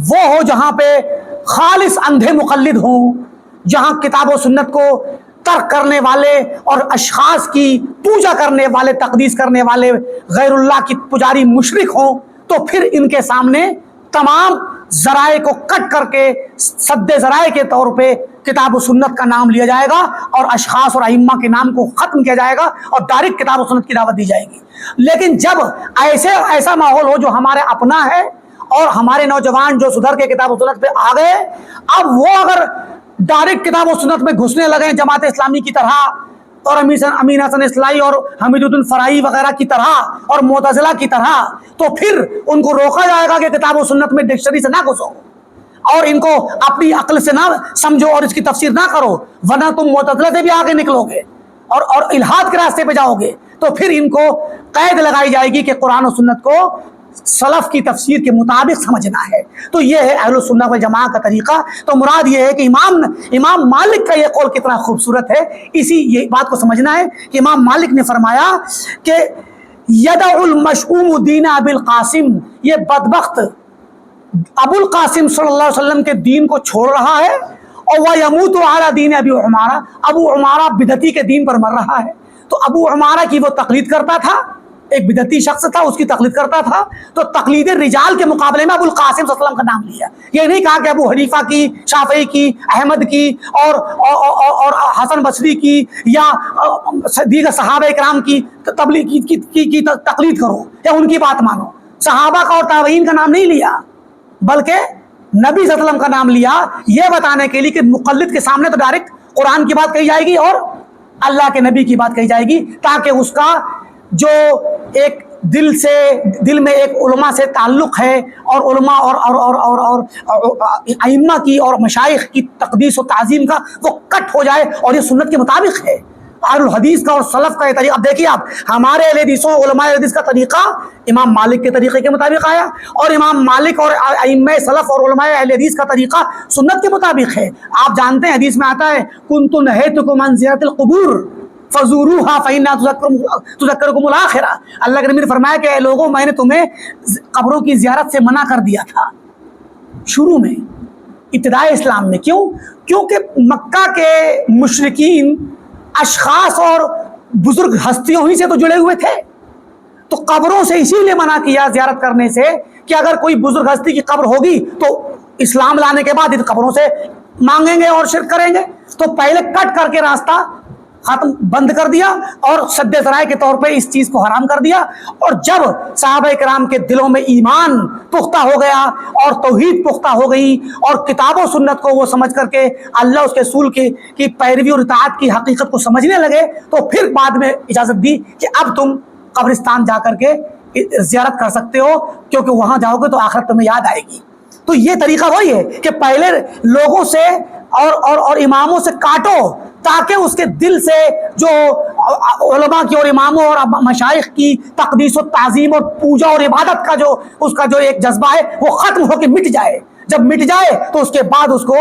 وہ ہو جہاں پہ خالص اندھے مقلد ہوں، جہاں کتاب و سنت کو ترک کرنے والے اور اشخاص کی پوجا کرنے والے، تقدیس کرنے والے غیر اللہ کی پجاری مشرک ہوں، تو پھر ان کے سامنے تمام ذرائع کو کٹ کر کے سد ذرائع کے طور پہ کتاب و سنت کا نام لیا جائے گا اور اشخاص اور ائمہ کے نام کو ختم کیا جائے گا اور ڈائریکٹ کتاب و سنت کی دعوت دی جائے گی۔ لیکن جب ایسا ماحول ہو جو ہمارے اپنا ہے اور ہمارے نوجوان جو سدھر کے کتاب و سنت پہ آ گئے، اب وہ اگر ڈائریکٹ کتاب و سنت میں گھسنے لگے جماعت اسلامی کی طرح اور امین حسن اصلاحی اور حمید الدین فرائی وغیرہ کی طرح اور معتزلہ کی طرح، تو پھر ان کو روکا جائے گا کہ کتاب و سنت میں ڈکشنری سے نہ گھسو اور ان کو اپنی عقل سے نہ سمجھو اور اس کی تفسیر نہ کرو، ورنہ تم معتزلہ سے بھی آگے نکلو گے اور الحاد کے راستے پہ جاؤ گے۔ تو پھر ان کو قید لگائی جائے گی کہ قرآن و سنت کو سلف کی تفسیر کے مطابق سمجھنا ہے۔ تو یہ ہے اہل السنہ والجماعہ کا طریقہ۔ تو مراد یہ ہے کہ امام مالک کا یہ قول کتنا خوبصورت ہے، یہ بات کو سمجھنا ہے کہ امام مالک نے فرمایا کہ یدع المشؤوم دین ابی القاسم، یہ بدبخت ابو القاسم صلی اللہ علیہ وسلم کے دین کو چھوڑ رہا ہے، اور ویموت علی دین ابی عمارہ، ابو عمارہ بدعتی کے دین پر مر رہا ہے۔ تو ابو عمارہ کی وہ تقلید کرتا تھا، ایک بدعتی شخص تھا، اس کی تقلید کرتا تھا، تو تقلید رجال کے مقابلے میں ابو القاسم صلی اللہ علیہ وسلم کا نام لیا۔ یہ نہیں کہا کہ ابو حنیفہ کی، شافعی کی، احمد کی اور حسن بصری کی یا دیگر صحابہ کرام کی کی تقلید کرو یا ان کی بات مانو۔ صحابہ کا اور تابعین کا نام نہیں لیا، بلکہ نبی صلی اللہ علیہ وسلم کا نام لیا، یہ بتانے کے لیے کہ مقلد کے سامنے تو ڈائریکٹ قرآن کی بات کہی جائے گی اور اللہ کے نبی کی بات کہی جائے گی، تاکہ اس کا جو ایک دل میں ایک علماء سے تعلق ہے اور علماء اور ائمہ کی اور مشائخ کی تقدیس و تعظیم کا وہ کٹ ہو جائے اور یہ سنت کے مطابق ہے۔ اہل الحدیث کا اور سلف کا یہ طریقہ، اب دیکھیے آپ ہمارے اہل حدیثوں علماء حدیث کا طریقہ امام مالک کے طریقے کے مطابق آیا، اور امام مالک اور ائمہ سلف اور علماء اہل حدیث کا طریقہ سنت کے مطابق ہے۔ آپ جانتے ہیں حدیث میں آتا ہے کنت نہیتکم عن زیارت القبور فزوروها فإنها تذکرکم الآخرہ۔ اللہ کے نبی نے فرمایا کہ اے لوگوں، میں نے تمہیں قبروں کی زیارت سے منع کر دیا تھا شروع میں، ابتدائے اسلام میں۔ کیونکہ مکہ کے مشرکین اشخاص اور بزرگ ہستیوں ہی سے تو جڑے ہوئے تھے، تو قبروں سے اسی لیے منع کیا زیارت کرنے سے کہ اگر کوئی بزرگ ہستی کی قبر ہوگی تو اسلام لانے کے بعد ان قبروں سے مانگیں گے اور شرک کریں گے، تو پہلے کٹ کر کے راستہ ختم بند کر دیا اور سد ذرائع کے طور پہ اس چیز کو حرام کر دیا۔ اور جب صحابہ کرام کے دلوں میں ایمان پختہ ہو گیا اور توحید پختہ ہو گئی اور کتاب و سنت کو وہ سمجھ کر کے اللہ اس کے رسول کی پیروی اور اطاعت کی حقیقت کو سمجھنے لگے، تو پھر بعد میں اجازت دی کہ اب تم قبرستان جا کر کے زیارت کر سکتے ہو، کیونکہ وہاں جاؤ گے تو آخرت تمہیں یاد آئے گی۔ تو یہ طریقہ وہی ہے کہ پہلے لوگوں سے اور اماموں سے کاٹو، تاکہ اس کے دل سے جو علماء کی اور اماموں اور مشائخ کی تقدیس و تعظیم اور پوجا اور عبادت کا اس کا جو ایک جذبہ ہے وہ ختم ہو کے مٹ جائے۔ جب مٹ جائے تو اس کے بعد اس کو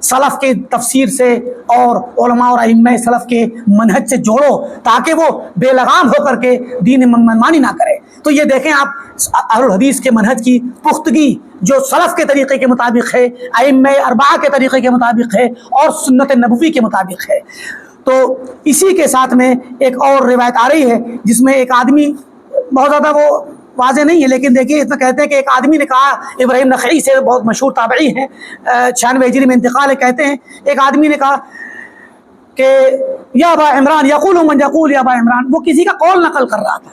سلف کے تفسیر سے اور علماء اور ائمہ سلف کے منہج سے جوڑو تاکہ وہ بے لگام ہو کر کے دین منمانی نہ کرے۔ تو یہ دیکھیں آپ اہل الحدیث کے منہج کی پختگی جو سلف کے طریقے کے مطابق ہے، ائمہ اربعہ کے طریقے کے مطابق ہے اور سنت نبوی کے مطابق ہے۔ تو اسی کے ساتھ میں ایک اور روایت آ رہی ہے جس میں ایک آدمی، بہت زیادہ وہ واضح نہیں ہے لیکن دیکھیے اس میں کہتے ہیں کہ ایک آدمی نے کہا، ابراہیم نخعی سے بہت مشہور تابعی ہیں، 96 ہجری میں انتقال ہے، کہتے ہیں ایک آدمی نے کہا کہ یا ابا عمران یقول من یقول یا ابا عمران، وہ کسی کا قول نقل کر رہا تھا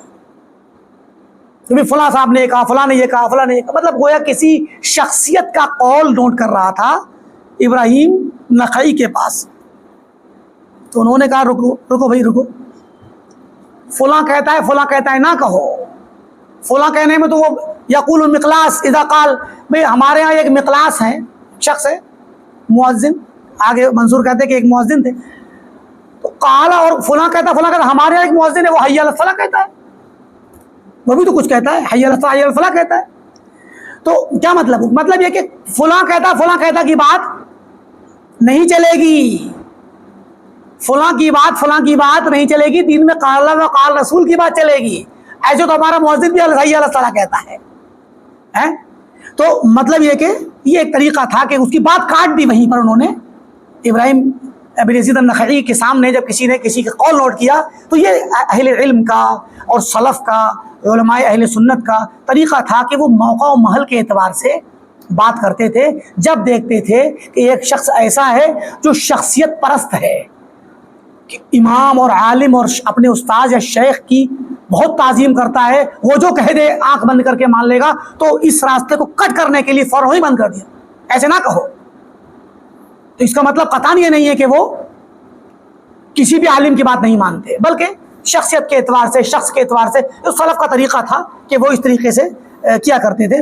کہ فلاں صاحب نے کہا، فلاں نے یہ کہا، فلاں نے یہ کہا، مطلب گویا کسی شخصیت کا قول نوٹ کر رہا تھا ابراہیم نخعی کے پاس۔ تو انہوں نے کہا رکو بھائی رکو، فلاں کہتا ہے فلاں کہتا ہے نہ کہو، فلاں کہنے میں تو وہ یقول المقلاس اذا قال، بھئی ہمارے ہاں ایک مقلاس ہے، شخص ہے مؤذن، آگے منصور کہتے ہیں کہ ایک مؤذن تھے، تو قال اور فلاں کہتا ہمارے ہاں ایک مؤذن ہے وہ حی علی الصلاۃ کہتا ہے، وہ بھی تو کچھ کہتا ہے، حی علی الصلاۃ حی علی الفلاح کہتا ہے۔ تو کیا مطلب یہ کہ فلاں کہتا کی بات نہیں چلے گی، فلاں کی بات نہیں چلے گی، دین میں قال اللہ و قال رسول کی بات چلے گی۔ ایسے تو ہمارا مؤذن بھی حی علی الصلاۃ کہتا ہے۔ تو مطلب یہ کہ یہ ایک طریقہ تھا کہ اس کی بات کاٹ دی وہیں پر انہوں نے، ابراہیم ابن یزید النخعی کے سامنے جب کسی نے کسی کا قول نوٹ کیا، تو یہ اہل علم کا اور سلف کا، علماء اہل سنت کا طریقہ تھا کہ وہ موقع و محل کے اعتبار سے بات کرتے تھے جب دیکھتے تھے کہ ایک شخص ایسا ہے جو شخصیت پرست ہے، کہ امام اور عالم اور اپنے استاذ یا شیخ کی بہت تعظیم کرتا ہے، وہ جو کہہ دے آنکھ بند کر کے مان لے گا، تو اس راستے کو کٹ کرنے کے لیے فوراً ہی بند کر دیا، ایسے نہ کہو۔ تو اس کا مطلب قطعاً یہ نہیں ہے کہ وہ کسی بھی عالم کی بات نہیں مانتے، بلکہ شخصیت کے اعتبار سے، شخص کے اعتبار سے اس سلف کا طریقہ تھا کہ وہ اس طریقے سے کیا کرتے تھے۔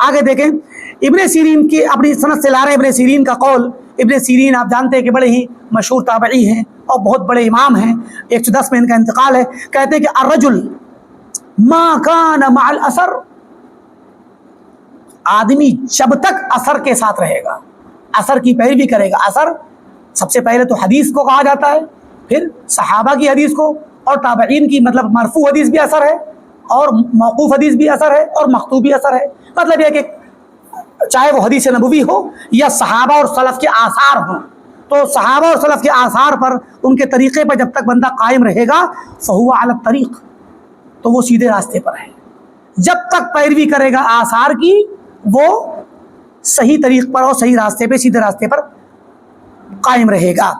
آگے دیکھیں ابن سیرین کی اپنی سند سے لا رہے ہیں ابن سیرین کا قول۔ ابن سیرین آپ جانتے ہیں کہ بڑے ہی مشہور تابعی ہیں اور بہت بڑے امام ہیں، 110 میں ان کا انتقال ہے۔ کہتے ہیں کہ الرجل ما کان مع الاثر، آدمی جب تک اثر کے ساتھ رہے گا، اثر کی پیروی کرے گا۔ اثر سب سے پہلے تو حدیث کو کہا جاتا ہے، پھر صحابہ کی حدیث کو، اور تابعین کی، مطلب مرفوع حدیث بھی اثر ہے اور موقوف حدیث بھی اثر ہے اور مقطوع بھی اثر ہے۔ مطلب یہ کہ چاہے وہ حدیث نبوی ہو یا صحابہ اور سلف کے آثار ہوں، تو صحابہ اور سلف کے آثار پر، ان کے طریقے پر جب تک بندہ قائم رہے گا، فہو علی الطریق، تو وہ سیدھے راستے پر ہے۔ جب تک پیروی کرے گا آثار کی، وہ صحیح طریق پر اور صحیح راستے پہ، سیدھے راستے پر قائم رہے گا۔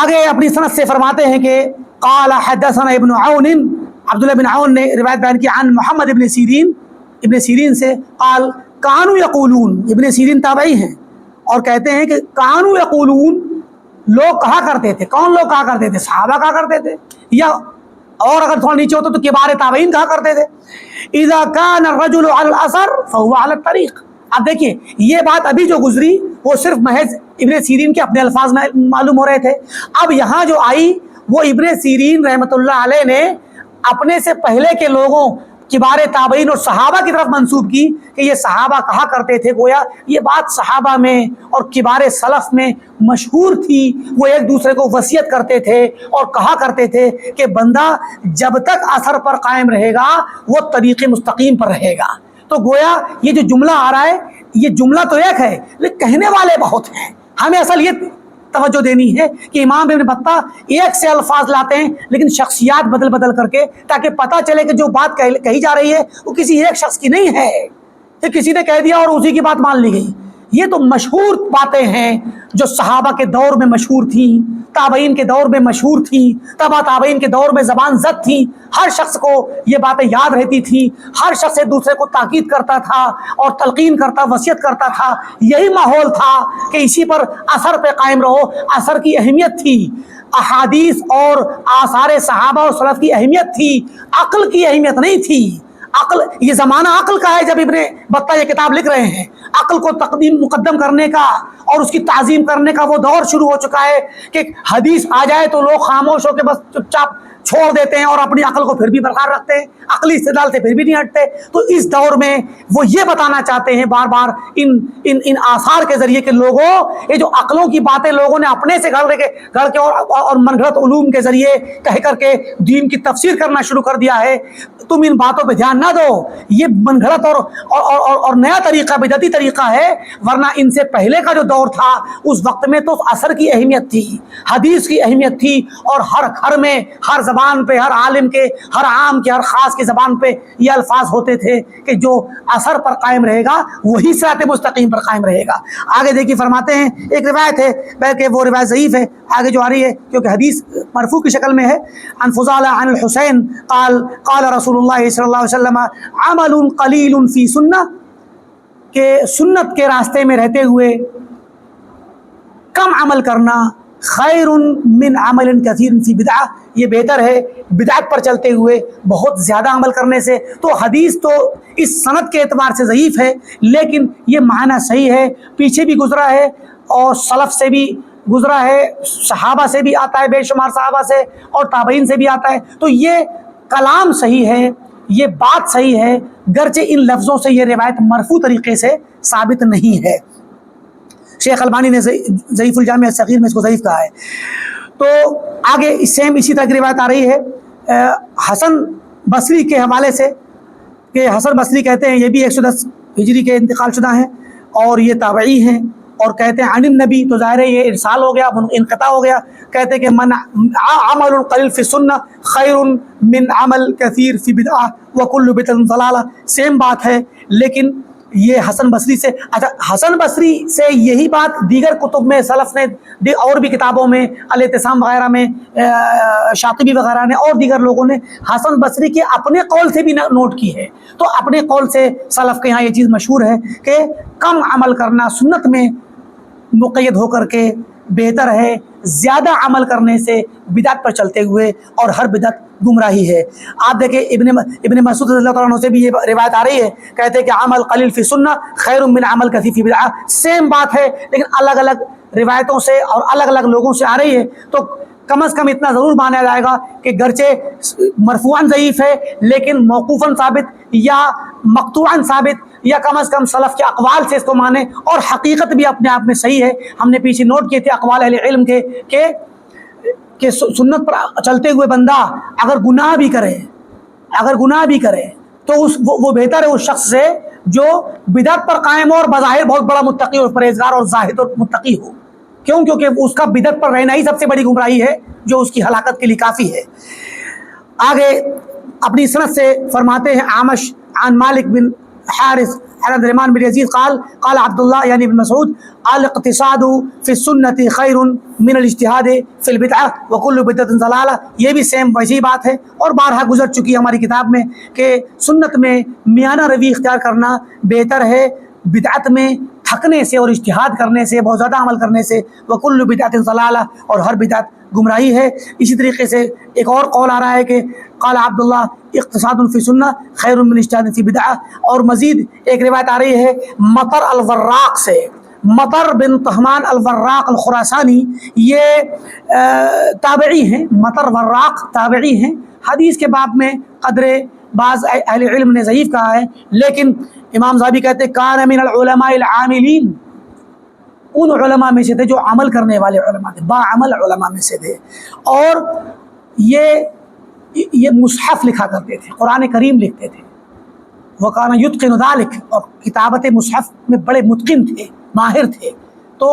آگے اپنی سند سے فرماتے ہیں کہ قال حدثنا ابن عون، عبداللہ بن عون نے روایت بیان کی عن محمد ابن سیرین، ابن سیرین سے، قال کانوا یقولون، ابن سیرین تابعی ہیں اور کہتے ہیں کہ کانوا یقولون، لوگ کہا کرتے تھے، کون لوگ کہا کرتے تھے؟ صحابہ کہا کرتے تھے، یا اور اگر تھوڑا نیچے ہوتا تو کبار تابعین کہا کرتے تھے، اذا کان الرجل علی الاثر فهو علی الطریق۔ اب دیکھیے یہ بات ابھی جو گزری وہ صرف محض ابن سیرین کے اپنے الفاظ میں معلوم ہو رہے تھے، اب یہاں جو آئی وہ ابن سیرین رحمۃ اللہ علیہ نے اپنے سے پہلے کے لوگوں، کبار تابعین اور صحابہ کی طرف منسوب کی کہ یہ صحابہ کہا کرتے تھے۔ گویا یہ بات صحابہ میں اور کبار سلف میں مشہور تھی، وہ ایک دوسرے کو وصیت کرتے تھے اور کہا کرتے تھے کہ بندہ جب تک اثر پر قائم رہے گا وہ طریق مستقیم پر رہے گا۔ تو گویا یہ جو جملہ آ رہا ہے، یہ جملہ تو ایک ہے لیکن کہنے والے بہت ہیں۔ ہمیں اصل یہ توجہ دینی ہے کہ امام ابن بطہ ایک سے الفاظ لاتے ہیں لیکن شخصیات بدل بدل کر کے، تاکہ پتہ چلے کہ جو بات کہی جا رہی ہے وہ کسی ایک شخص کی نہیں ہے کہ کسی نے کہہ دیا اور اسی کی بات مان لی گئی۔ یہ تو مشہور باتیں ہیں جو صحابہ کے دور میں مشہور تھیں، تابعین کے دور میں مشہور تھیں، تبع تابعین کے دور میں زبان زد تھیں، ہر شخص کو یہ باتیں یاد رہتی تھیں، ہر شخص ایک دوسرے کو تاکید کرتا تھا اور تلقین کرتا، وصیت کرتا تھا۔ یہی ماحول تھا کہ اسی پر اثر پہ قائم رہو۔ اثر کی اہمیت تھی، احادیث اور آثار صحابہ اور سلف کی اہمیت تھی، عقل کی اہمیت نہیں تھی۔ عقل، یہ زمانہ عقل کا ہے جب ابن بطہ یہ کتاب لکھ رہے ہیں، عقل کو تقدیم مقدم کرنے کا اور اس کی تعظیم کرنے کا وہ دور شروع ہو چکا ہے کہ حدیث آ جائے تو لوگ خاموش ہو کے بس چپ چاپ چھوڑ دیتے ہیں اور اپنی عقل کو پھر بھی برقرار رکھتے ہیں، عقلی استدلال سے پھر بھی نہیں ہٹتے۔ تو اس دور میں وہ یہ بتانا چاہتے ہیں بار بار ان آثار کے ذریعے کہ لوگوں، یہ جو عقلوں کی باتیں لوگوں نے اپنے سے گھڑ کے اور من گھڑت علوم کے ذریعے کہہ کر کے دین کی تفسیر کرنا شروع کر دیا ہے، تم ان باتوں پہ دھیان نہ دو، یہ من گھڑت اور نیا طریقہ، بدعتی طریقہ ہے۔ ورنہ ان سے پہلے کا جو دور تھا اس وقت میں تو اثر کی اہمیت تھی، حدیث کی اہمیت تھی، اور ہر گھر میں، ہر زبان پہ، ہر عالم کے، ہر عام کے، ہر خاص کی زبان پہ یہ الفاظ ہوتے تھے کہ جو اثر پر قائم رہے گا وہی صراط مستقیم پر قائم رہے گا۔ آگے دیکھیے فرماتے ہیں، ایک روایت ہے بلکہ وہ روایت ضعیف ہے آگے جو آ رہی ہے کیونکہ حدیث مرفوع کی شکل میں ہے، عن فضالہ عن الحسین قال قال رسول اللہ صلی اللہ علیہ وسلم عمل قلیل فی سنہ، کہ سنت کے راستے میں رہتے ہوئے کم عمل کرنا خیر من عمل کثیر فی بدعہ، یہ بہتر ہے بدعت پر چلتے ہوئے بہت زیادہ عمل کرنے سے۔ تو حدیث تو اس سند کے اعتبار سے ضعیف ہے لیکن یہ معنی صحیح ہے، پیچھے بھی گزرا ہے اور سلف سے بھی گزرا ہے، صحابہ سے بھی آتا ہے، بے شمار صحابہ سے اور تابعین سے بھی آتا ہے۔ تو یہ کلام صحیح ہے، یہ بات صحیح ہے، گرچہ ان لفظوں سے یہ روایت مرفوع طریقے سے ثابت نہیں ہے۔ شیخ البانی نے ضعیف الجامع الصغیر میں اس کو ضعیف کہا ہے۔ تو آگے اسی طرح کی روایت آ رہی ہے حسن بصری کے حوالے سے کہ حسن بصری کہتے ہیں، یہ بھی 110 ہجری کے انتقال شدہ ہیں اور یہ تابعی ہیں، اور کہتے ہیں عن النبی، تو ظاہر ہے یہ ارسال ہو گیا، انقطاع ہو گیا۔ کہتے ہیں کہ من عمل قلیل فی السنہ خیر من عمل کثیر فی بدعہ وکل بدعۃ ضلالہ، سیم بات ہے لیکن یہ حسن بصری سے، اچھا حسن بصری سے یہی بات دیگر کتب میں سلف نے اور بھی کتابوں میں الاعتصام وغیرہ میں شاطبی وغیرہ نے اور دیگر لوگوں نے حسن بصری کے اپنے قول سے بھی نوٹ کی ہے۔ تو اپنے قول سے سلف کے یہاں یہ چیز مشہور ہے کہ کم عمل کرنا سنت میں مقید ہو کر کے بہتر ہے زیادہ عمل کرنے سے بدعت پر چلتے ہوئے، اور ہر بدعت گمراہی ہے۔ آپ دیکھیں ابن مسعود رضی اللہ تعالیٰ عنہ سے بھی یہ روایت آ رہی ہے، کہتے ہیں کہ عمل قلیل فی سنہ خیر من عمل کثیر فی بدعہ، سیم بات ہے لیکن الگ الگ روایتوں سے اور الگ الگ لوگوں سے آ رہی ہے۔ تو کم از کم اتنا ضرور مانا جائے گا کہ گرچہ مرفوعاً ضعیف ہے لیکن موقوفاً ثابت یا مقطوعاً ثابت، یا کم از کم سلف کے اقوال سے اس کو مانے، اور حقیقت بھی اپنے آپ میں صحیح ہے۔ ہم نے پیچھے نوٹ کیے تھے اقوال اہل علم کے کہ سنت پر چلتے ہوئے بندہ اگر گناہ بھی کرے تو وہ بہتر ہے اس شخص سے جو بدعت پر قائم ہو اور بظاہر بہت بڑا متقی اور پرہیزگار اور زاہد اور متقی ہو۔ کیونکہ اس کا بدعت پر رہنا ہی سب سے بڑی گمراہی ہے جو اس کی ہلاکت کے لیے کافی ہے۔ آگے اپنی سند سے فرماتے ہیں اعمش عن مالک بن حارث عن عبد الرحمن بن یزید قال قال عبداللہ یعنی ابن مسعود الاقتصاد فی السنۃ خیر من الاجتہاد فی البدعہ وکل بدعۃ ضلالہ، یہ بھی سیم ویسی بات ہے اور بارہا گزر چکی ہے ہماری کتاب میں کہ سنت میں میانہ روی اختیار کرنا بہتر ہے بدعت میں تھکنے سے اور اجتہاد کرنے سے، بہت زیادہ عمل کرنے سے، وکل بدعۃ ضلالہ، اور ہر بدعت گمراہی ہے۔ اسی طریقے سے ایک اور قول آ رہا ہے کہ قال عبداللہ اقتصاد فی سنہ خیر من اجتہاد فی بدعہ، اور مزید ایک روایت آ رہی ہے مطر الوراق سے، مطر بن طہمان الوراق الخراسانی، یہ تابعی ہیں، مطر وراق تابعی ہیں، حدیث کے باب میں قدرے بعض اہل علم نے ضعیف کہا ہے لیکن امام ذہبی کہتے ہیں کان من العلماء العاملین، ان علماء میں سے تھے جو عمل کرنے والے علماء تھے، باعمل علماء میں سے تھے، اور یہ مصحف لکھا کرتے تھے، قرآن کریم لکھتے تھے، وَكَانَ يُتْقِنُ ذَلِكَ، اور کتابت مصحف میں بڑے متقن تھے، ماہر تھے۔ تو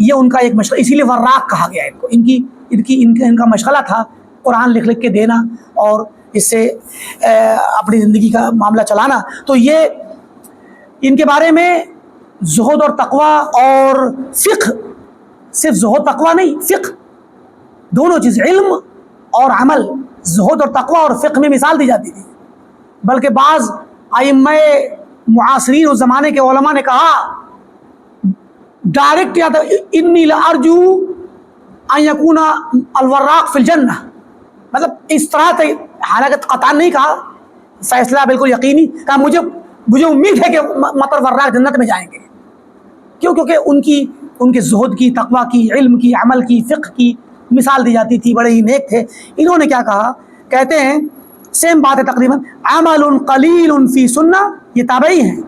یہ ان کا ایک مشغلہ، اسی لیے وراق کہا گیا ان کو، ان کا مشغلہ تھا قرآن لکھ کے دینا اور اس سے اپنی زندگی کا معاملہ چلانا۔ تو یہ ان کے بارے میں زہد اور تقوی اور فقہ، صرف زہد تقوی نہیں، فقہ دونوں چیز، علم اور عمل، زہد اور تقوی اور فقہ میں مثال دی جاتی تھی، بلکہ بعض ائمہ معاصرین اس زمانے کے علماء نے کہا ڈائریکٹ یا انی لارجو ان یکون الوراق فی الجنہ، مطلب اس طرح سے، حالانکہ قطعا نہیں کہا، فیصلہ بالکل یقینی کہا مجھے امید ہے کہ مطر وراق جنت میں جائیں گے۔ کیونکہ ان کے زہد کی، تقوی کی، علم کی، عمل کی، فقہ کی مثال دی جاتی تھی، بڑے ہی نیک تھے۔ انہوں نے کیا کہا کہتے ہیں سیم بات ہے تقریباً، عمل قلیل فی سنہ، یہ تابعی ہیں،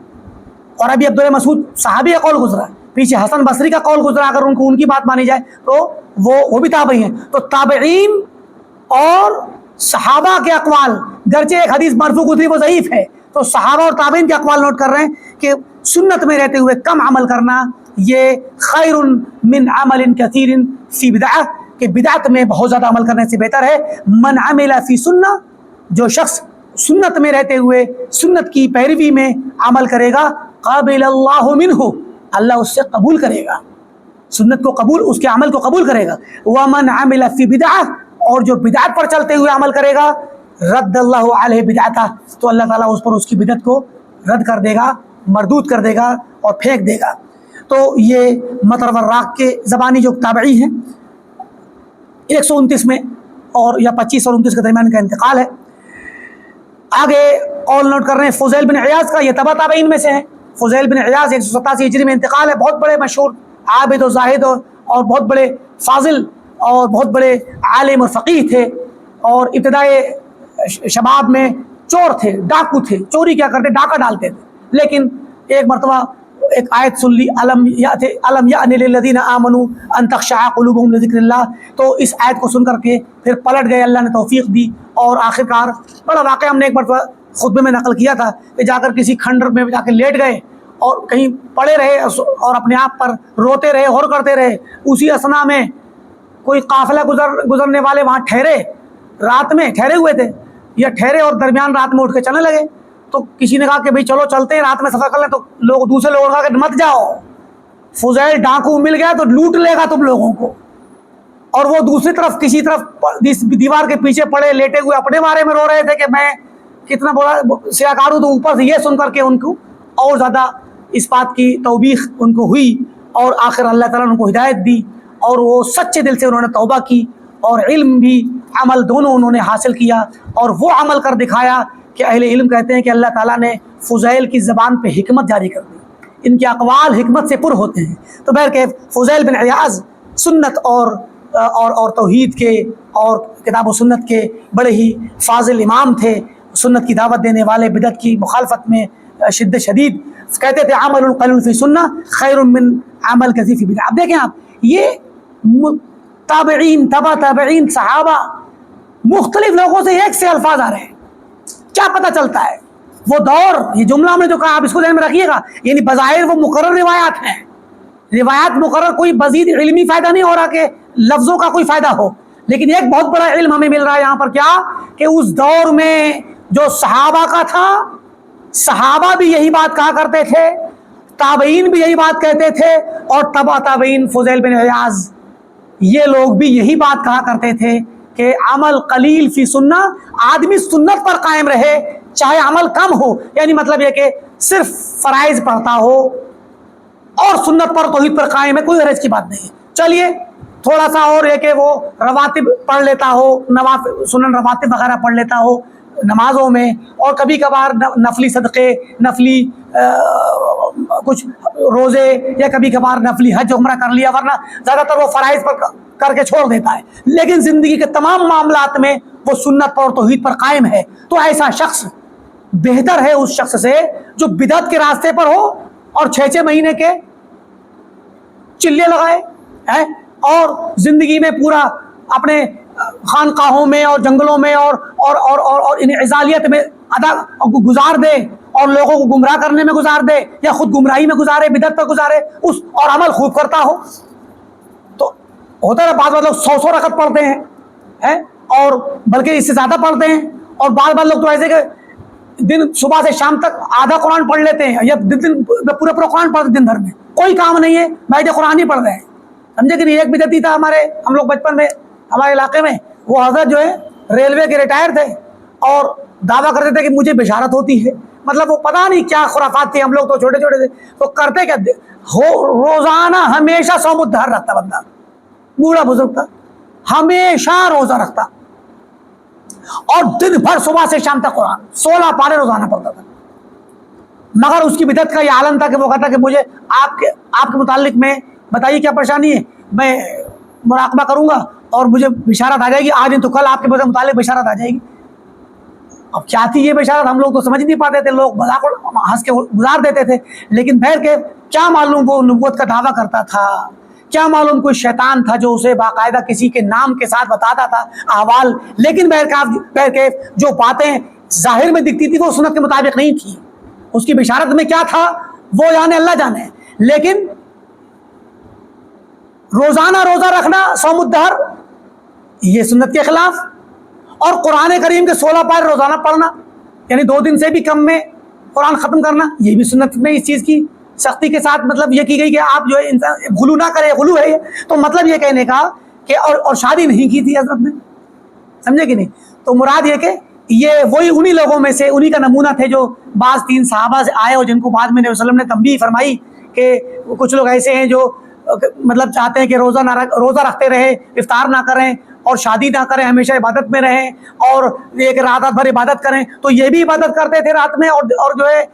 اور ابھی عبداللہ مسعود صحابی کا قول گزرا، پیچھے حسن بصری کا قول گزرا، اگر ان کی بات مانی جائے تو وہ بھی تابعی ہیں. تو تابعین اور صحابہ کے اقوال، گرچہ ایک حدیث مرفوع گزری وہ ضعیف ہے، تو صحابہ اور تابعین کے اقوال نوٹ کر رہے ہیں کہ سنت میں رہتے ہوئے کم عمل کرنا یہ خیر من عمل کثیر فی بدعہ، کہ بدعت میں بہت زیادہ عمل کرنے سے بہتر ہے. من عمل فی سنہ، جو شخص سنت میں رہتے ہوئے سنت کی پیروی میں عمل کرے گا، قابل اللہ منہ، اللہ اس سے قبول کرے گا، سنت کو قبول، اس کے عمل کو قبول کرے گا. ومن عمل فی بدعہ، اور جو بدعت پر چلتے ہوئے عمل کرے گا، رد اللہ علیہ بدعتہ، تو اللہ تعالیٰ اس پر اس کی بدعت کو رد کر دے گا، مردود کر دے گا اور پھینک دے گا. تو یہ مطر وراق کے زبانی جو تابعی ہیں 129 میں اور یا 25 اور 29 کے درمیان کا انتقال ہے. آگے قول نوٹ کر رہے ہیں فضیل بن عیاض کا، یہ تبع تابعین میں سے ہیں. فضیل بن عیاض 187 ہجری میں انتقال ہے، بہت بڑے مشہور عابد و زاہد اور بہت بڑے فاضل اور بہت بڑے عالم اور فقیہ تھے، اور ابتدائے شباب میں چور تھے، ڈاکو تھے، چوری کیا کرتے، ڈاکہ ڈالتے تھے. لیکن ایک مرتبہ ایک آیت سن لی، علم یأن للذین آمنوا ان تخشع قلوبہم لذکر اللہ، تو اس آیت کو سن کر کے پھر پلٹ گئے، اللہ نے توفیق دی، اور آخرکار بڑا واقعہ ہم نے ایک مرتبہ خطبے میں نقل کیا تھا کہ جا کر کسی کھنڈر میں جا کے لیٹ گئے اور کہیں پڑے رہے اور اپنے آپ پر روتے رہے، غور کرتے رہے. اسی اثنا میں کوئی قافلہ گزرنے والے وہاں ٹھہرے، رات میں ٹھہرے ہوئے تھے یا ٹھہرے اور درمیان رات میں اٹھ کے چلنے لگے. تو کسی نے کہا کہ بھئی چلو چلتے ہیں، رات میں سفر کر لیں. تو دوسرے لوگوں نے کہا کہ مت جاؤ، فضیل ڈاکو مل گیا تو لوٹ لے گا تم لوگوں کو. اور وہ دوسری طرف کسی طرف دیوار کے پیچھے پڑے لیٹے ہوئے اپنے بارے میں رو رہے تھے کہ میں کتنا بڑا سیاکار ہوں. تو اوپر سے یہ سن کر کے ان کو اور زیادہ اس بات کی توبیخ ان کو ہوئی، اور آخر اللہ تعالیٰ نے ان کو ہدایت دی، اور وہ سچے دل سے انہوں نے توبہ کی، اور علم بھی عمل دونوں انہوں نے حاصل کیا، اور وہ عمل کر دکھایا کہ اہل علم کہتے ہیں کہ اللہ تعالیٰ نے فضیل کی زبان پہ حکمت جاری کر دی، ان کے اقوال حکمت سے پر ہوتے ہیں. تو بہرکیف فضیل بن عیاض سنت اور توحید کے اور کتاب و سنت کے بڑے ہی فاضل امام تھے، سنت کی دعوت دینے والے، بدعت کی مخالفت میں شدید. کہتے تھے عمل قلیل فی سنہ خیر من عمل کثیر فی بدعہ. اب دیکھیں آپ، یہ تابعین، تبع تابعین، صحابہ، مختلف لوگوں سے ایک سے الفاظ آ رہے ہیں. کیا پتہ چلتا ہے؟ وہ دور، یہ جملہ ہم نے جو کہا آپ اس کو ذہن میں رکھیے گا، یعنی بظاہر وہ مقرر روایات ہیں، روایات مقرر، کوئی مزید علمی فائدہ نہیں ہو رہا کہ لفظوں کا کوئی فائدہ ہو، لیکن ایک بہت بڑا علم ہمیں مل رہا ہے یہاں پر. کیا کہ اس دور میں جو صحابہ کا تھا، صحابہ بھی یہی بات کہا کرتے تھے، تابعین بھی یہی بات کہتے تھے، اور تبع تابعین فضیل بن عیاض یہ لوگ بھی یہی بات کہا کرتے تھے کہ عمل قلیل فی سنہ، آدمی سنت پر قائم رہے چاہے عمل کم ہو. یعنی مطلب یہ کہ صرف فرائض پڑھتا ہو اور سنت پر توحید پر قائم ہے، کوئی حرج کی بات نہیں. چلیے تھوڑا سا اور یہ کہ وہ رواتب پڑھ لیتا ہو، سنن رواتب وغیرہ پڑھ لیتا ہو نمازوں میں، اور کبھی کبھار نفلی صدقے، نفلی کچھ روزے، یا کبھی کبھار نفلی حج عمرہ کر لیا، ورنہ زیادہ تر وہ فرائض پر کر کے چھوڑ دیتا ہے. لیکن زندگی کے تمام معاملات میں وہ سنت پر اور توحید پر قائم ہے. تو ایسا شخص بہتر ہے اس شخص سے جو بدعت کے راستے پر ہو اور 6 مہینے کے چلے لگائے اور زندگی میں پورا اپنے خانقاہوں میں اور جنگلوں میں اور انعزالیت میں گزار دے، اور لوگوں کو گمراہ کرنے میں گزار دے، یا خود گمراہی میں گزارے، بدعت پر گزارے، اور عمل خوب کرتا ہو. تو ہوتا ہے بعض لوگ 100 رکعت پڑھتے ہیں اور بلکہ اس سے زیادہ پڑھتے ہیں، اور بعض لوگ تو ایسے کہ دن صبح سے شام تک آدھا قرآن پڑھ لیتے ہیں، یا دن پورا قرآن پڑھتے دن بھر میں، کوئی کام نہیں ہے، بیٹھے قرآن ہی پڑھ رہے ہیں. سمجھے کہ نہیں؟ ایک بدعتی تھا ہم لوگ بچپن میں ہمارے علاقے میں، وہ حضرت جو ہے ریلوے کے ریٹائر تھے، اور دعویٰ کرتے تھے کہ مجھے بشارت ہوتی ہے. مطلب وہ پتہ نہیں کیا خرافات تھی، ہم لوگ تو چھوٹے چھوٹے تھے. تو کرتے کیا، روزانہ ہمیشہ صوم الدہر رکھتا بندہ، بوڑھا بزرگ تھا، ہمیشہ روزہ رکھتا، اور دن بھر صبح سے شام تک قرآن 16 پارے روزانہ پڑھتا تھا. مگر اس کی بدعت کا یہ عالم تھا کہ وہ کہتا کہ مجھے آپ کے متعلق میں بتائیے کیا پریشانی ہے، میں مراقبہ کروں گا اور مجھے بشارت آ جائے گی، آج نہیں تو کل آپ کے متعلق بشارت آ جائے گی. اب کیا تھی یہ بشارت ہم لوگ تو سمجھ نہیں پاتے تھے، لوگ مذاق ہنس کے گزار دیتے تھے، لیکن بہر کے کیا معلوم وہ نبوت کا دعویٰ کرتا تھا، کیا معلوم کوئی شیطان تھا جو اسے باقاعدہ کسی کے نام کے ساتھ بتاتا تھا احوال، لیکن بہر کے جو باتیں ظاہر میں دکھتی تھی وہ سنت کے مطابق نہیں تھی، اس کی بشارت میں کیا تھا وہ جانے اللہ جانے۔ لیکن روزانہ روزہ رکھنا صوم الدہر یہ سنت کے خلاف، اور قرآن کریم کے 16 پارے روزانہ پڑھنا یعنی 2 دن سے بھی کم میں قرآن ختم کرنا یہ بھی سنت میں اس چیز کی سختی کے ساتھ مطلب یہ کی گئی کہ آپ جو ہے انسان غلو نہ کرے، غلو ہے یہ تو مطلب یہ کہنے کا کہ اور شادی نہیں کی تھی حضرت نے، سمجھے کہ نہیں؟ تو مراد یہ کہ یہ وہی انہی لوگوں میں سے انہی کا نمونہ تھے جو بعض 3 صحابہ سے آئے اور جن کو بعد میں نبی صلی اللہ علیہ وسلم نے تنبیہ فرمائی کہ کچھ لوگ ایسے ہیں جو مطلب چاہتے ہیں کہ روزہ رکھتے رہے، افطار نہ کریں اور شادی نہ کریں، ہمیشہ عبادت میں رہیں اور ایک رات بھر عبادت کریں، تو یہ بھی عبادت کرتے تھے رات میں اور جو ہے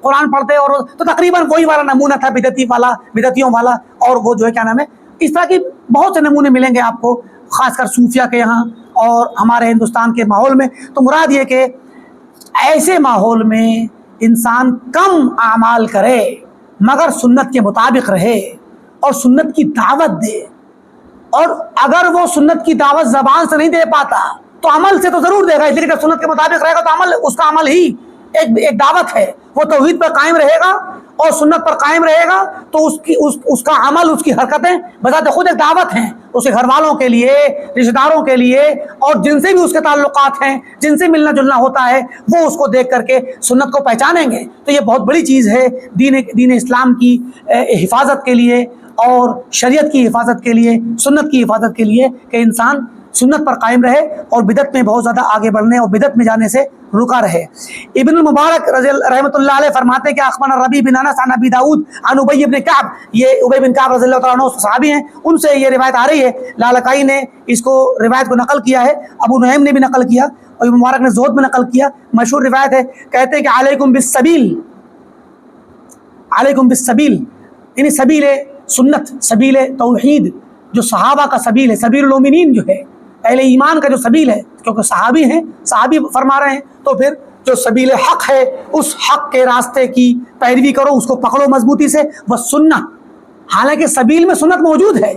قرآن پڑھتے، اور تو تقریباً وہی والا نمونہ تھا بدعتیوں والا، اور وہ جو ہے کیا نام ہے اس طرح کی بہت سے نمونے ملیں گے آپ کو خاص کر صوفیہ کے یہاں اور ہمارے ہندوستان کے ماحول میں۔ تو مراد یہ کہ ایسے ماحول میں انسان کم اعمال کرے مگر سنت کے مطابق رہے اور سنت کی دعوت دے، اور اگر وہ سنت کی دعوت زبان سے نہیں دے پاتا تو عمل سے تو ضرور دے گا، اس لیے کہ سنت کے مطابق رہے گا تو عمل اس کا عمل ہی ایک دعوت ہے، وہ توحید پر قائم رہے گا اور سنت پر قائم رہے گا تو اس کا عمل، اس کی حرکتیں بذات خود ایک دعوت ہیں اس کے گھر والوں کے لیے، رشتہ داروں کے لیے، اور جن سے بھی اس کے تعلقات ہیں، جن سے ملنا جلنا ہوتا ہے وہ اس کو دیکھ کر کے سنت کو پہچانیں گے۔ تو یہ بہت بڑی چیز ہے دین اسلام کی حفاظت کے لیے اور شریعت کی حفاظت کے لیے، سنت کی حفاظت کے لیے کہ انسان سنت پر قائم رہے اور بدعت میں بہت زیادہ آگے بڑھنے اور بدعت میں جانے سے رکا رہے۔ ابن المبارک رحمۃ اللہ علیہ فرماتے ہیں کہ اخبرنا ربیع بن انس عن ابی داؤد عن ابی بن کعب، یہ ابی بن کعب رضی اللہ تعالیٰ عنہ صحابی ہیں، ان سے یہ روایت آ رہی ہے، لالکائی نے اس کو روایت کو نقل کیا ہے، ابو نعیم نے بھی نقل کیا اور ابن مبارک نے زہد میں نقل کیا، مشہور روایت ہے، کہتے ہیں کہ علیکم بالسبیل، علیکم بالسبیل یعنی سبیل سنت، سبیل توحید، جو صحابہ کا سبیل ہے، سبیل المومنین جو ہے اہل ایمان کا جو سبیل ہے، کیونکہ صحابی ہیں، صحابی فرما رہے ہیں تو پھر جو سبیل حق ہے اس حق کے راستے کی پیروی کرو، اس کو پکڑو مضبوطی سے، وہ سنت، حالانکہ سبیل میں سنت موجود ہے،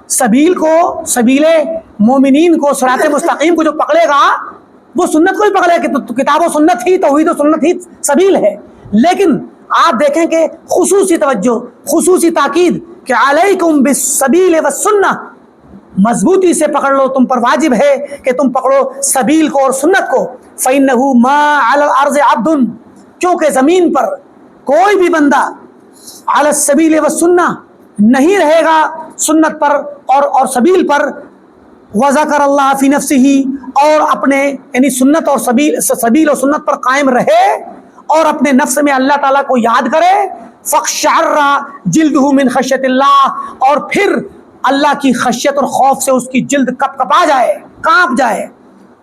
سبیل کو، سبیل مومنین کو، صراط مستقیم کو جو پکڑے گا وہ سنت کو ہی پکڑے گا، کہ کتاب و سنت ہی، توحید و سنت ہی سبیل ہے۔ لیکن آپ دیکھیں کہ خصوصی توجہ، خصوصی تاکید کہ علیکم بالسبیل والسنہ، مضبوطی سے پکڑ لو، تم پر واجب ہے کہ تم پکڑو سبیل کو اور سنت کو، فَإِنَّهُ مَا عَلَى الْأَرْضِ عَبْدٌ، کیونکہ زمین پر کوئی بھی بندہ عَلَى السَّبِيلِ وَالسُّنَّةِ نہیں رہے گا سنت پر اور سبیل پر، وَذَكَرَ اللَّهَ فِي نَفْسِهِ، اور اپنے یعنی سنت اور سبیل اور سنت پر قائم رہے اور اپنے نفس میں اللہ تعالیٰ کو یاد کرے، فَاخْشَعَرَّ جِلْدُهُ مِنْ خَشْيَةِ اللَّهِ، اور پھر اللہ کی خشیت اور خوف سے اس کی جلد کپا جائے، کانپ جائے،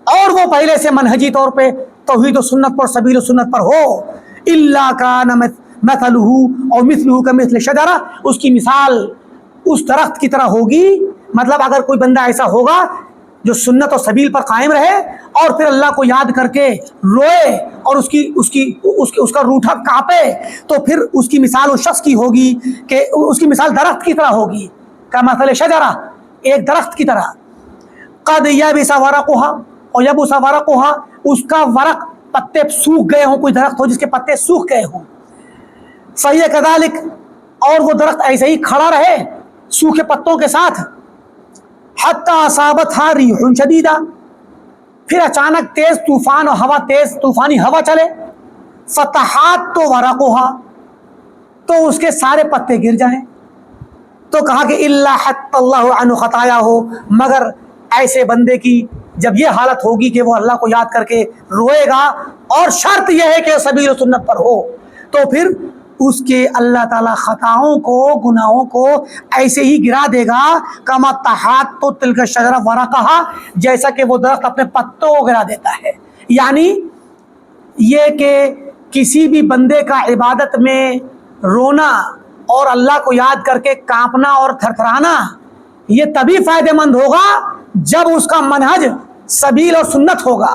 اور وہ پہلے سے منہجی طور پہ توحید و سنت پر، سبیل و سنت پر ہو، إِلَّا كَانَ مَثَلُهُ اور مِثْلُهُ كَمِثْلِ شَجَرَةٍ، اس کی مثال اس درخت کی طرح ہوگی، مطلب اگر کوئی بندہ ایسا ہوگا جو سنت اور سبیل پر قائم رہے اور پھر اللہ کو یاد کر کے روئے اور اس کا روٹھا کانپے، تو پھر اس کی مثال اس شخص کی ہوگی کہ اس کی مثال درخت کی طرح ہوگی، کمثل شجرہ، ایک درخت کی طرح، قد یبس ورقها، اور یبس ورقها، اس کا ورق پتے سوکھ گئے ہوں، کوئی درخت ہو جس کے پتے سوکھ گئے ہوں، فہی کذالک، اور وہ درخت ایسے ہی کھڑا رہے سوکھے پتوں کے ساتھ، حتی اصابتها ریح شدیدہ، پھر اچانک تیز طوفان اور ہوا، تیز طوفانی ہوا چلے، فتحات تو ورقها، تو اس کے سارے پتے گر جائیں، تو کہا کہ الا حط اللہ عنہ خطاياه، مگر ایسے بندے کی جب یہ حالت ہوگی کہ وہ اللہ کو یاد کر کے روئے گا اور شرط یہ ہے کہ سبیل و سنت پر ہو، تو پھر اس کے اللہ تعالیٰ خطاؤں کو، گناہوں کو ایسے ہی گرا دے گا، کما تحط تلک الشجرہ ورقها، جیسا کہ وہ درخت اپنے پتوں کو گرا دیتا ہے۔ یعنی یہ کہ کسی بھی بندے کا عبادت میں رونا اور اللہ کو یاد کر کے کانپنا اور تھرتھرانا یہ تبھی فائدہ مند ہوگا جب اس کا منہج سبیل اور سنت ہوگا،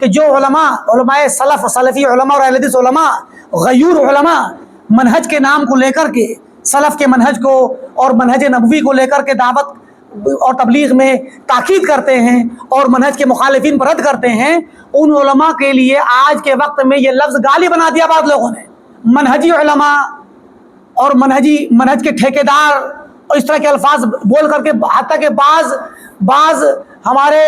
کہ جو علماء سلف سلفی علماء اور اہل حدیث علماء غیور علماء منہج کے نام کو لے کر کے سلف کے منہج کو اور منہج نبوی کو لے کر کے دعوت اور تبلیغ میں تاکید کرتے ہیں اور منہج کے مخالفین پر رد کرتے ہیں، ان علماء کے لیے آج کے وقت میں یہ لفظ گالی بنا دیا بعض لوگوں نے، منہجی علماء اور منہج کے ٹھیکیدار اور اس طرح کے الفاظ بول کر کے، حتیٰ کہ بعض ہمارے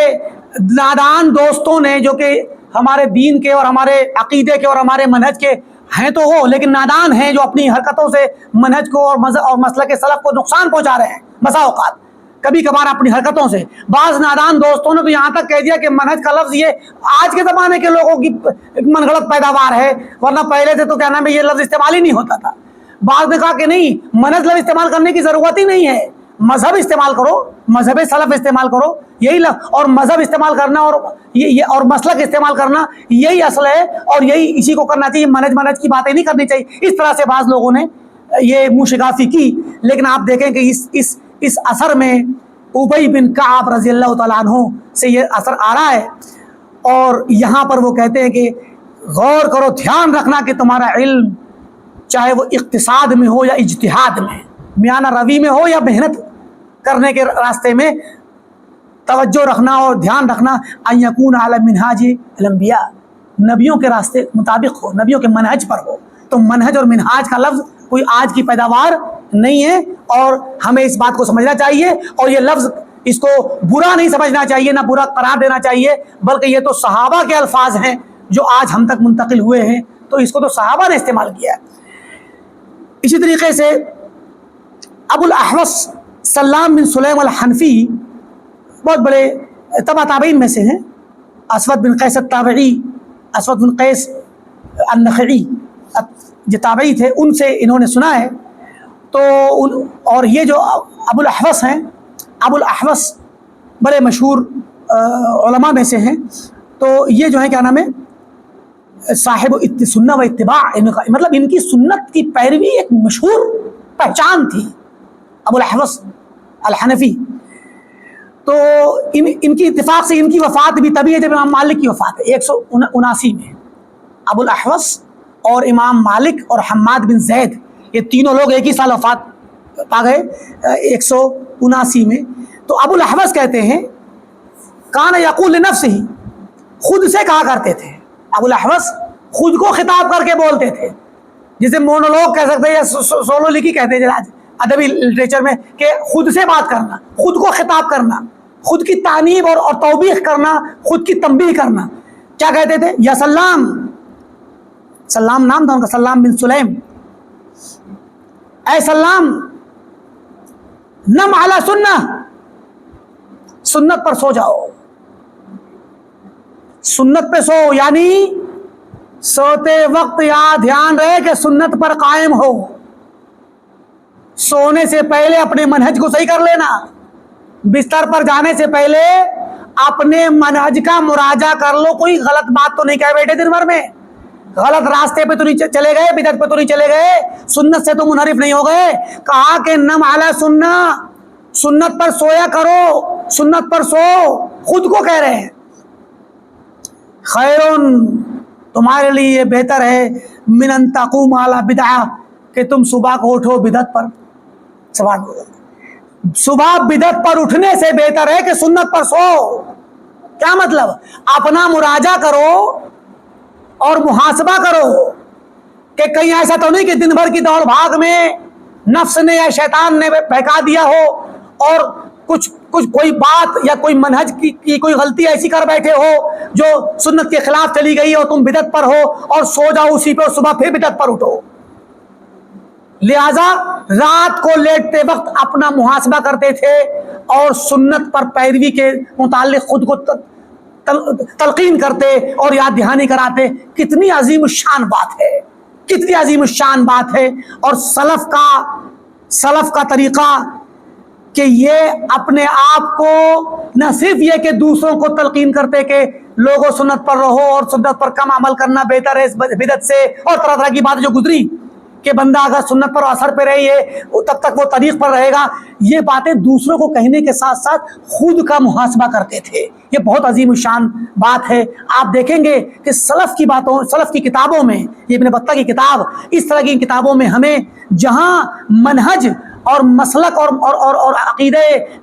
نادان دوستوں نے جو کہ ہمارے دین کے اور ہمارے عقیدے کے اور ہمارے منہج کے ہیں تو وہ، لیکن نادان ہیں، جو اپنی حرکتوں سے منہج کو اور مسلک سلف کو نقصان پہنچا رہے ہیں بسا اوقات، کبھی کبھار اپنی حرکتوں سے۔ بعض نادان دوستوں نے تو یہاں تک کہہ دیا کہ منہج کا لفظ یہ آج کے زمانے کے لوگوں کی من گھڑت پیداوار ہے، ورنہ پہلے سے تو کیا نام ہے یہ لفظ استعمال ہی نہیں ہوتا تھا۔ بعض نے کہا کہ نہیں، منہج لفظ استعمال کرنے کی ضرورت ہی نہیں ہے، مذہب استعمال کرو، مذہب سلف استعمال کرو، یہی لفظ، اور مذہب استعمال کرنا اور مسلک استعمال کرنا یہی اصل ہے، اور یہی اسی کو کرنا چاہیے، منہج کی باتیں نہیں کرنی چاہیے۔ اس طرح سے بعض لوگوں نے یہ منہ شگافی کی، لیکن آپ دیکھیں کہ اس اثر میں ابی بن کعب رضی اللہ تعالیٰ عنہ سے یہ اثر آ رہا ہے، اور یہاں پر وہ کہتے ہیں کہ غور کرو، دھیان رکھنا کہ تمہارا علم چاہے وہ اقتصاد میں ہو یا اجتہاد میں، میانہ روی میں ہو یا محنت کرنے کے راستے میں، توجہ رکھنا اور دھیان رکھنا ان یکون علی منہاج الانبیاء، نبیوں کے راستے مطابق ہو، نبیوں کے منہج پر ہو۔ تو منہج اور منہاج کا لفظ کوئی آج کی پیداوار نہیں ہے، اور ہمیں اس بات کو سمجھنا چاہیے، اور یہ لفظ اس کو برا نہیں سمجھنا چاہیے، نہ برا قرار دینا چاہیے، بلکہ یہ تو صحابہ کے الفاظ ہیں جو آج ہم تک منتقل ہوئے ہیں، تو اس کو تو صحابہ نے استعمال کیا ہے۔ اسی طریقے سے ابو الاحوص سلام بن سلیم الحنفی بہت بڑے تابعین میں سے ہیں، اسود بن قیس التابعی، اسود بن قیس النخعی جو تابعی تھے، ان سے انہوں نے سنا ہے۔ تو اور یہ جو ابو الاحوص ہیں، ابو الاحوص بڑے مشہور علماء میں سے ہیں، تو یہ جو ہے کیا نام ہے صاحب سنت و اتباع، مطلب ان کی سنت کی پیروی ایک مشہور پہچان تھی، ابو الاحوص الحنفی۔ تو ان کی اتفاق سے ان کی وفات بھی تبھی ہے جب امام مالک کی وفات ہے 179 میں۔ ابو الاحوص اور امام مالک اور حماد بن زید، یہ تینوں لوگ ایک ہی سال وفات پا گئے 179 میں۔ تو ابو الاحوص کہتے ہیں کان یقول لنفسہ، خود سے کہا کرتے تھے، ابو الاحوص خود کو خطاب کر کے بولتے تھے، جسے مونولوگ کہہ سکتے ہیں یا سولو لکھی کہتے ہیں ادبی لٹریچر میں، کہ خود سے بات کرنا، خود کو خطاب کرنا، خود کی تعریف اور توبیخ کرنا، خود کی تنبیہ کرنا۔ کیا کہتے تھے؟ یا سلام، سلام نام تھا ان کا، سلام بن سلیم، اے سلام نم علی سنہ، سنت پر سو جاؤ، سنت پہ سو، یعنی سوتے وقت یاد دھیان رہے کہ سنت پر قائم ہو، سونے سے پہلے اپنے منہج کو صحیح کر لینا، بستر پر جانے سے پہلے اپنے منہج کا مراجعہ کر لو، کوئی غلط بات تو نہیں کہہ بیٹھے دن بھر میں، غلط راستے پہ تو نہیں چلے گئے، بدعت پہ تو نہیں چلے گئے، سنت سے تو منحرف نہیں ہو گئے۔ کہا کہ نم علی سنہ، سنت پر سویا کرو، سنت پر سو، خود کو کہہ رہے ہیں۔ خیرن، تمہارے لیے یہ بہتر ہے، من ان تقوم علی بدعہ، کہ تم صبح کو اٹھو بدعت پر، صبح بدعت پر اٹھنے سے بہتر ہے کہ سنت پر سو۔ کیا مطلب؟ اپنا مراجعہ کرو اور محاسبہ کرو کہ کہیں ایسا تو نہیں کہ دن بھر کی دوڑ بھاگ میں نفس نے یا شیطان نے بہکا دیا ہو اور کچھ کوئی بات یا کوئی منہج کی کوئی غلطی ایسی کر بیٹھے ہو جو سنت کے خلاف چلی گئی ہو، تم بدعت پر ہو اور سو جاؤ اسی پہ، صبح پھر بدعت پر اٹھو۔ لہذا رات کو لیٹتے وقت اپنا محاسبہ کرتے تھے اور سنت پر پیروی کے متعلق خود کو تلقین کرتے اور یاد دہانی کراتے۔ کتنی عظیم الشان بات ہے، کتنی عظیم الشان بات ہے۔ اور سلف کا طریقہ کہ یہ اپنے آپ کو نہ صرف یہ کہ دوسروں کو تلقین کرتے کہ لوگوں سنت پر رہو اور سنت پر کم عمل کرنا بہتر ہے اس بدعت سے اور طرح طرح کی باتیں جو گزری، کہ بندہ اگر سنت پر اثر پہ رہی ہے تب تک وہ طریق پر رہے گا. یہ باتیں دوسروں کو کہنے کے ساتھ ساتھ خود کا محاسبہ کرتے تھے. یہ بہت عظیم الشان بات ہے. آپ دیکھیں گے کہ سلف کی کتابوں میں، یہ ابن بطہ کی کتاب، اس طرح کی کتابوں میں ہمیں جہاں منہج اور مسلک اور عقیدہ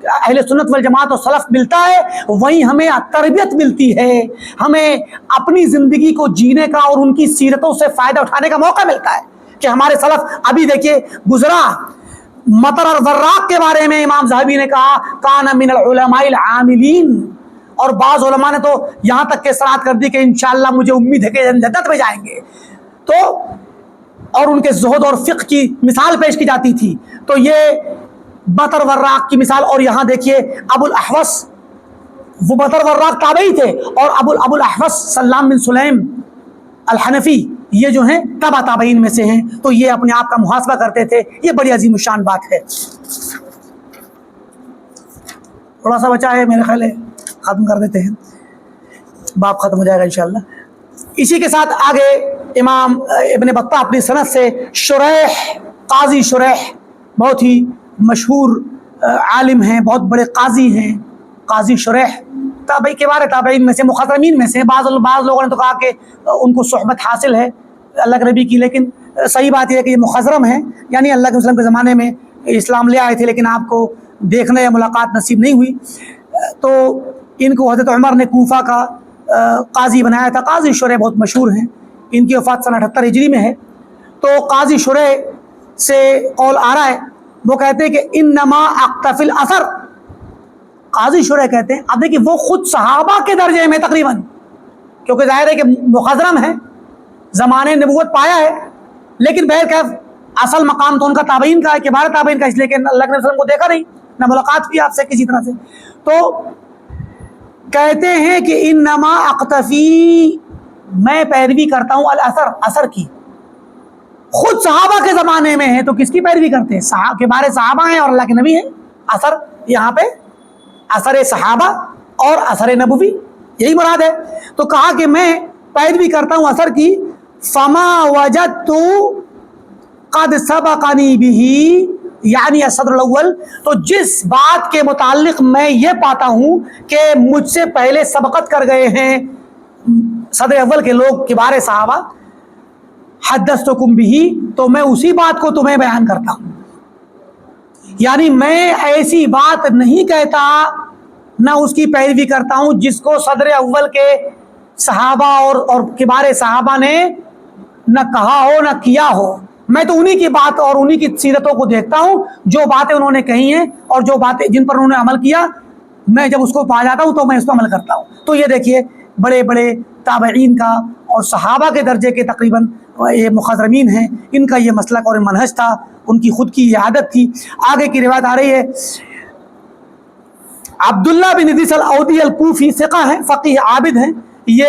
اہل سنت والجماعت اور سلف ملتا ہے، وہیں ہمیں تربیت ملتی ہے، ہمیں اپنی زندگی کو جینے کا اور ان کی سیرتوں سے فائدہ اٹھانے کا موقع ملتا ہے. کہ ہمارے سلف، ابھی دیکھیے گزرا مطر اور ورراق کے بارے میں امام ذہبی نے کہا کان من العلماء العاملین، اور بعض علماء نے تو یہاں تک کہ صراحت کر دی کہ انشاءاللہ مجھے امید ہے کہ جنت میں جائیں گے. تو اور ان کے زہد اور فقہ کی مثال پیش کی جاتی تھی. تو یہ مطر وراق کی مثال. اور یہاں دیکھیے ابو الاحوص، وہ مطر وراق تابعی تھے، اور ابو الاحوص سلام بن سلیم الحنفی یہ جو ہیں تبع تابعین میں سے ہیں. تو یہ اپنے آپ کا محاسبہ کرتے تھے. یہ بڑی عظیم الشان بات ہے. تھوڑا سا بچا ہے، میرے خیال ہے ختم کر دیتے ہیں، باب ختم ہو جائے گا انشاءاللہ. اسی کے ساتھ آگے امام ابن بطہ اپنی سند سے شریح، قاضی شریح بہت ہی مشہور عالم ہیں، بہت بڑے قاضی ہیں. قاضی شریح تابعی کبار تابعین میں سے، مخضرمین میں سے. بعض لوگوں نے تو کہا کہ ان کو صحبت حاصل ہے اللہ کے نبی کی، لیکن صحیح بات یہ ہے کہ یہ مخضرم ہیں، یعنی اللہ کے وسلم کے زمانے میں اسلام لے آئے تھے لیکن آپ کو دیکھنے یا ملاقات نصیب نہیں ہوئی. تو ان کو حضرت عمر نے کوفہ کا قاضی بنایا تھا. قاضی شریح بہت مشہور ہیں، ان کی وفات سن 78 ہجری میں ہے. تو قاضی شریح سے قول آ رہا ہے، وہ کہتے ہیں کہ انما اقتفی الاثر. قاضی شریح کہتے ہیں، اب دیکھیے وہ خود صحابہ کے درجے میں تقریباً، کیونکہ ظاہر ہے کہ مخضرم ہے، زمانے نبوت پایا ہے، لیکن بہرکیف اصل مقام تو ان کا تابعین کا ہے، کبار تابعین کا، اس لیے کہ اللہ کے وسلم کو دیکھا نہیں، نہ ملاقات کی آپ سے کسی طرح سے. تو کہتے ہیں کہ انما اقتفی، میں پیروی کرتا ہوں الاثر، اثر کی. خود صحابہ کے زمانے میں ہے تو کس کی پیروی کرتے ہیں؟ کبار صحابہ ہیں اور اللہ کے نبی ہیں. اثر یہاں پہ اثر صحابہ اور اثر نبوی یہی مراد ہے. تو کہا کہ میں پیروی کرتا ہوں اثر کی. فما وجدت قد سبقنی بہ، یعنی الصدر الاول. تو جس بات کے متعلق میں یہ پاتا ہوں کہ مجھ سے پہلے سبقت کر گئے ہیں صدر اول کے لوگ، کبار صحابہ، حدثتکم بہ، تو میں اسی بات کو تمہیں بیان کرتا ہوں. یعنی میں ایسی بات نہیں کہتا، نہ اس کی پیروی کرتا ہوں جس کو صدر اول کے صحابہ اور کبار صحابہ نے نہ کہا ہو نہ کیا ہو. میں تو انہی کی بات اور انہی کی سیرتوں کو دیکھتا ہوں، جو باتیں انہوں نے کہی ہیں اور جو باتیں جن پر انہوں نے عمل کیا، میں جب اس کو پا جاتا ہوں تو میں اس پر عمل کرتا ہوں. تو یہ دیکھیے بڑے بڑے تابعین کا اور صحابہ کے درجے کے تقریباً یہ مخضرمین ہیں، ان کا یہ مسلک اور منہج تھا، ان کی خود کی یہ عادت تھی. آگے کی روایت آ رہی ہے، عبداللہ بن ادریس الاودی الکوفی ثقہ ہیں، فقیہ عابد ہیں. یہ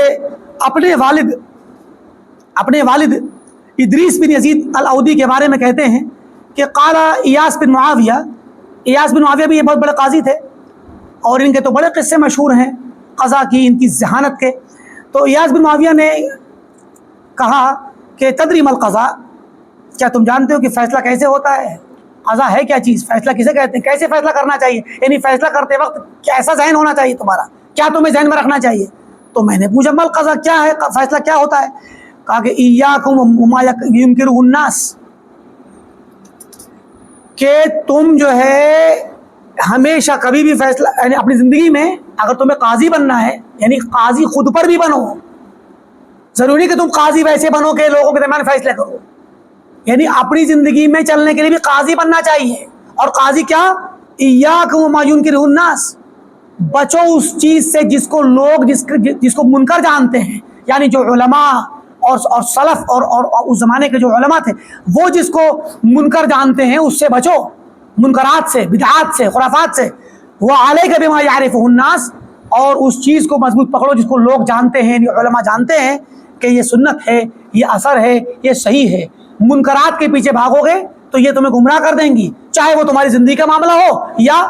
اپنے والد ادریس بن یزید الاودی کے بارے میں کہتے ہیں کہ قال ایاس بن معاویہ، ایاس بن معاویہ بھی یہ بہت بڑے قاضی تھے اور ان کے تو بڑے قصے مشہور ہیں قضا کی، ان کی ذہانت کے. تو ایاس بن معاویہ نے کہا کہ تدری ما القضاء، کیا تم جانتے ہو کہ فیصلہ کیسے ہوتا ہے؟ قضا ہے کیا چیز؟ فیصلہ کسے کہتے ہیں؟ کیسے فیصلہ کرنا چاہیے؟ یعنی فیصلہ کرتے وقت کیسا ذہن ہونا چاہیے تمہارا؟ کیا تمہیں ذہن میں رکھنا چاہیے؟ تو میں نے پوچھا ما القضاء، کیا ہے فیصلہ، کیا ہوتا ہے؟ کہا کہ ایاکم وما ینکرہ الناس، کہ تم جو ہے ہمیشہ کبھی بھی فیصلہ، یعنی اپنی زندگی میں اگر تمہیں قاضی بننا ہے، یعنی قاضی خود پر بھی بنو، ضروری کہ تم قاضی ویسے بنو کہ لوگوں کے درمیان فیصلے کرو، یعنی اپنی زندگی میں چلنے کے لیے بھی قاضی بننا چاہیے. اور قاضی کیا؟ ایاکم وما ینکرہ الناس، بچو اس چیز سے جس کو لوگ جس کو منکر جانتے ہیں، یعنی جو علماء اور سلف اور اس زمانے کے جو علماء تھے وہ جس کو منکر جانتے ہیں اس سے بچو، منکرات سے، بدعات سے، خرافات سے. وعلیک بما یعرفہ الناس، اور اس چیز کو مضبوط پکڑو جس کو لوگ جانتے ہیں، علماء جانتے ہیں کہ یہ سنت ہے، یہ اثر ہے، یہ صحیح ہے. منکرات کے پیچھے بھاگو گے تو یہ تمہیں گمراہ کر دیں گی، چاہے وہ تمہاری زندگی کا معاملہ ہو یا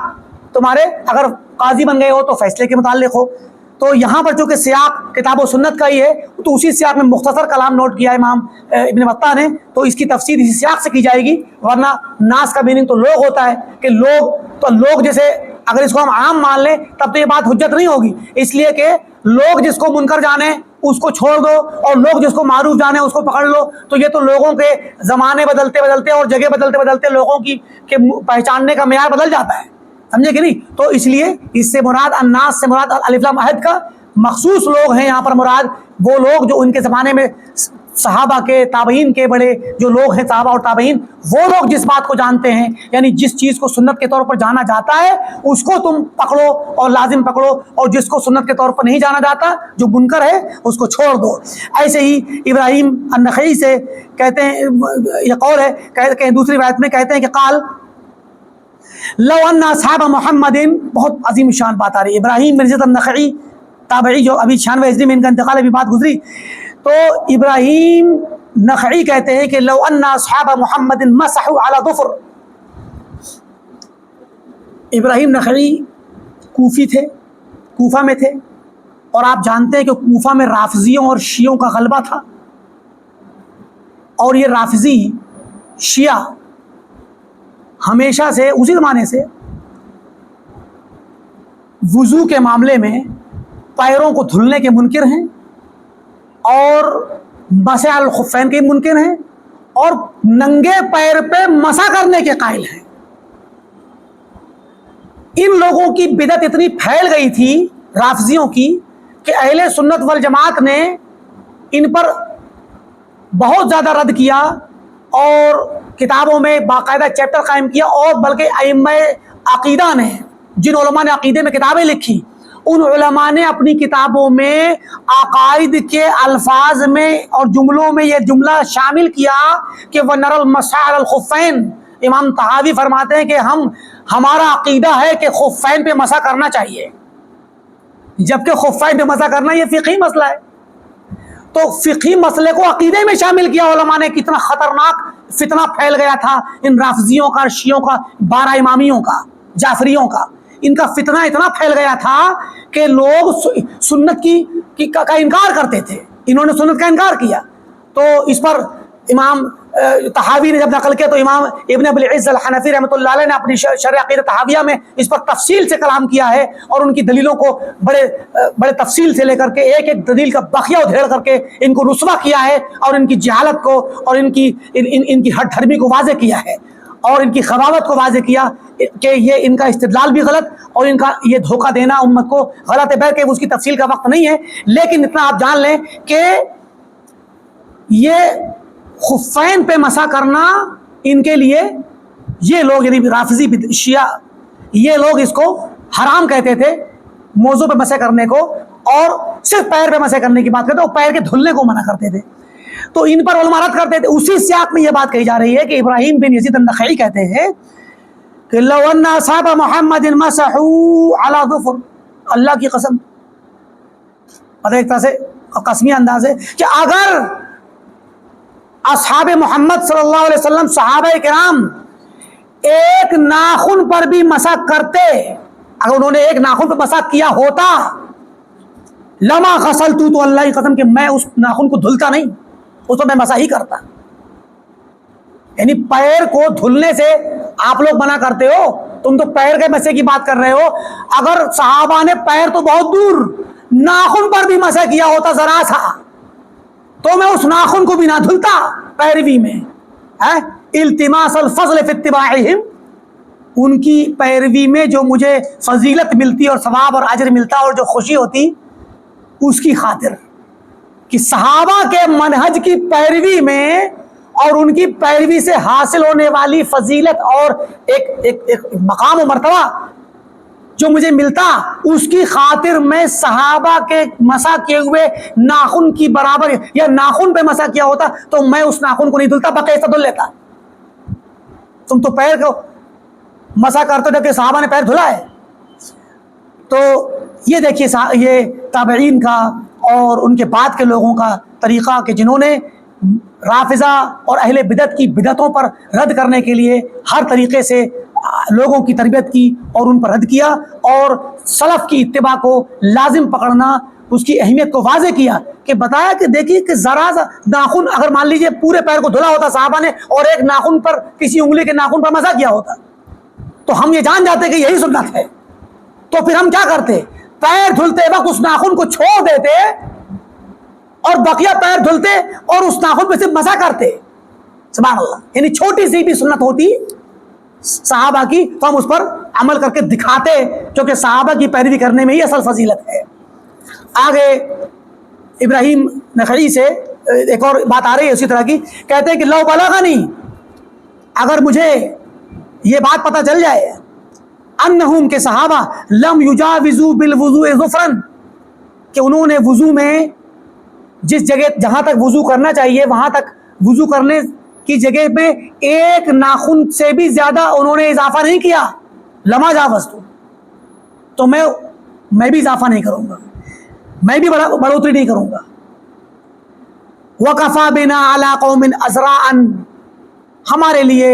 تمہارے اگر قاضی بن گئے ہو تو فیصلے کے متعلق ہو. تو یہاں پر چونکہ سیاق کتاب و سنت کا ہی ہے تو اسی سیاق میں مختصر کلام نوٹ کیا امام ابن بطہ نے، تو اس کی تفسیر اسی سیاق سے کی جائے گی، ورنہ ناس کا میننگ تو لوگ ہوتا ہے کہ لوگ جیسے اگر اس کو ہم عام مان لیں تب تو یہ بات حجت نہیں ہوگی، اس لیے کہ لوگ جس کو منکر جانے اس کو چھوڑ دو اور لوگ جس کو معروف جانے اس کو پکڑ لو، تو یہ تو لوگوں کے زمانے بدلتے بدلتے اور جگہ بدلتے بدلتے لوگوں کی کہ پہچاننے کا معیار بدل جاتا ہے، سمجھے کہ نہیں؟ تو اس لیے اس سے مراد الناس سے مراد الف لام عہد کا مخصوص لوگ ہیں، یہاں پر مراد وہ لوگ جو ان کے زمانے میں صحابہ کے تابعین کے بڑے جو لوگ ہیں صحابہ اور تابعین، وہ لوگ جس بات کو جانتے ہیں، یعنی جس چیز کو سنت کے طور پر جانا جاتا ہے اس کو تم پکڑو اور لازم پکڑو، اور جس کو سنت کے طور پر نہیں جانا جاتا جو منکر ہے اس کو چھوڑ دو۔ ایسے ہی ابراہیم النخعی سے کہتے ہیں، یہ قول ہے کہ دوسری روایت میں کہتے ہیں کہ قال لو ان اصحاب محمد، بہت عظیم شان بات آ رہی ہے، ابراہیم بن یزید النخعی تابعی جو ابھی 96 ہجری میں ان کا انتقال ابھی بات گزری، تو ابراہیم نخعی کہتے ہیں کہ لو ان اصحاب محمد مسحوا على ظفر، ابراہیم نخعی کوفی تھے، کوفہ میں تھے، اور آپ جانتے ہیں کہ کوفہ میں رافضیوں اور شیعوں کا غلبہ تھا، اور یہ رافضی شیعہ ہمیشہ سے اسی زمانے سے وضو کے معاملے میں پیروں کو دھلنے کے منکر ہیں اور مسح الخفین کے منکر ہیں اور ننگے پیر پہ مسح کرنے کے قائل ہیں۔ ان لوگوں کی بدعت اتنی پھیل گئی تھی رافضیوں کی کہ اہل سنت والجماعت نے ان پر بہت زیادہ رد کیا اور کتابوں میں باقاعدہ چیپٹر قائم کیا، اور بلکہ ائمہ عقیدہ نے، جن علماء نے عقیدے میں کتابیں لکھی، ان علماء نے اپنی کتابوں میں عقائد کے الفاظ میں اور جملوں میں یہ جملہ شامل کیا کہ وَنَرَى الْمَسْحَ عَلَى الْخُفَّيْنِ، امام طحاوی فرماتے ہیں کہ ہمارا عقیدہ ہے کہ خفین پہ مسح کرنا چاہیے، جبکہ خفین پہ مسح کرنا یہ فقہی مسئلہ ہے۔ تو فقہی مسئلے کو عقیدے میں شامل کیا علماء نے، کتنا خطرناک فتنہ پھیل گیا تھا ان رافضیوں کا، شیعوں کا، 12 امامیوں کا، جعفریوں کا، ان کا فتنہ اتنا پھیل گیا تھا کہ لوگ سنت کا انکار کرتے تھے، انہوں نے سنت کا انکار کیا۔ تو اس پر امام طحاوی نے جب نقل کیا تو امام ابن ابی العز الحنفی رحمۃ اللہ علیہ نے اپنی شرح عقیدہ طحاویہ میں اس پر تفصیل سے کلام کیا ہے، اور ان کی دلیلوں کو بڑے تفصیل سے لے کر کے ایک ایک دلیل کا بخیہ ادھیڑ کر کے ان کو رسوا کیا ہے، اور ان کی جہالت کو اور ان کی ہٹ دھرمی کو واضح کیا ہے، اور ان کی خباثت کو واضح کیا کہ یہ ان کا استدلال بھی غلط اور ان کا یہ دھوکہ دینا امت کو غلط ہے، بلکہ اس کی تفصیل کا وقت نہیں ہے، لیکن اتنا آپ جان لیں کہ یہ خفین پہ مسح کرنا ان کے لیے، یہ لوگ یعنی رافضی شیعہ، یہ لوگ اس کو حرام کہتے تھے موضوع پہ مسح کرنے کو، اور صرف پیر پہ مسح کرنے کی بات کرتے، اور پیر کے دھلنے کو منع کرتے تھے۔ تو ان پر علماء رد کرتے تھے۔ اسی سیاق میں یہ بات کہی جا رہی ہے کہ ابراہیم بن یزید النخعی کہتے ہیں کہ لو ان اصحاب محمد مسحوا على ظفر، اللہ کی قسم، ایک طرح سے قسمی انداز ہے کہ اگر اصحاب محمد صلی اللہ علیہ وسلم صحابہ کرام ایک ناخن پر بھی مسح کرتے، اگر انہوں نے ایک ناخن پر مسح کیا ہوتا، لما غسلت، تو اللہ کی قسم کہ میں اس ناخن کو دھلتا نہیں، اس کو میں مسح ہی کرتا۔ یعنی پیر کو دھلنے سے آپ لوگ منع کرتے ہو، تم تو پیر کے مسح کی بات کر رہے ہو، اگر صحابہ نے پیر تو بہت دور، ناخن پر بھی مسح کیا ہوتا ذرا سا، تو میں اس ناخن کو بھی نہ دھلتا پیروی میں، التماس الفضل فی اتباعہم، ان کی پیروی میں جو مجھے فضیلت ملتی اور ثواب اور اجر ملتا اور جو خوشی ہوتی، اس کی خاطر کہ صحابہ کے منہج کی پیروی میں اور ان کی پیروی سے حاصل ہونے والی فضیلت اور ایک مقام و مرتبہ جو مجھے ملتا، اس کی خاطر میں صحابہ کے مسح کیے ہوئے ناخن کی برابر یا ناخن پہ مسح کیا ہوتا تو میں اس ناخن کو نہیں دھلتا، بقیہ دھل لیتا۔ تم تو پیر کو مسح کرتے جبکہ صحابہ نے پیر دھلا ہے۔ تو یہ دیکھیے یہ تابعین کا اور ان کے بعد کے لوگوں کا طریقہ کہ جنہوں نے رافضہ اور اہل بدعت کی بدعتوں پر رد کرنے کے لیے ہر طریقے سے لوگوں کی تربیت کی اور ان پر رد کیا، اور سلف کی اتباع کو لازم پکڑنا، اس کی اہمیت کو واضح کیا کہ بتایا کہ دیکھیے کہ ذرا سا ناخن، اگر مان لیجئے پورے پیر کو دھلا ہوتا صحابہ نے اور ایک ناخن پر، کسی انگلی کے ناخن پر مسح کیا ہوتا، تو ہم یہ جان جاتے کہ یہی سنت ہے۔ تو پھر ہم کیا کرتے؟ پیر دھلتے وقت اس ناخن کو چھوڑ دیتے اور بقیہ پیر دھلتے اور اس ناخن پہ صرف مسح کرتے۔ سبحان اللہ، یعنی چھوٹی سی بھی سنت ہوتی صحابہ کی تو ہم اس پر عمل کر کے دکھاتے، کیونکہ صحابہ کی پیروی کرنے میں ہی اصل فضیلت ہے۔ آگے ابراہیم نخعی سے ایک اور بات آ رہی ہے اسی طرح کی، کہتے ہیں کہ لو بلغنی، اگر مجھے یہ بات پتہ چل جائے انہم کے صحابہ لم یجاوزوا بالوضوء ظفرن، کہ انہوں نے وضو میں جس جگہ جہاں تک وضو کرنا چاہیے وہاں تک وضو کرنے کی جگہ پہ ایک ناخن سے بھی زیادہ انہوں نے اضافہ نہیں کیا، لما جاوزتو، تو میں بھی اضافہ نہیں کروں گا، میں بھی بڑھوتری نہیں کروں گا۔ وَكَفَى بِنَا عَلَىٰ قَوْمٍ أَزْرَاءً، ہمارے لیے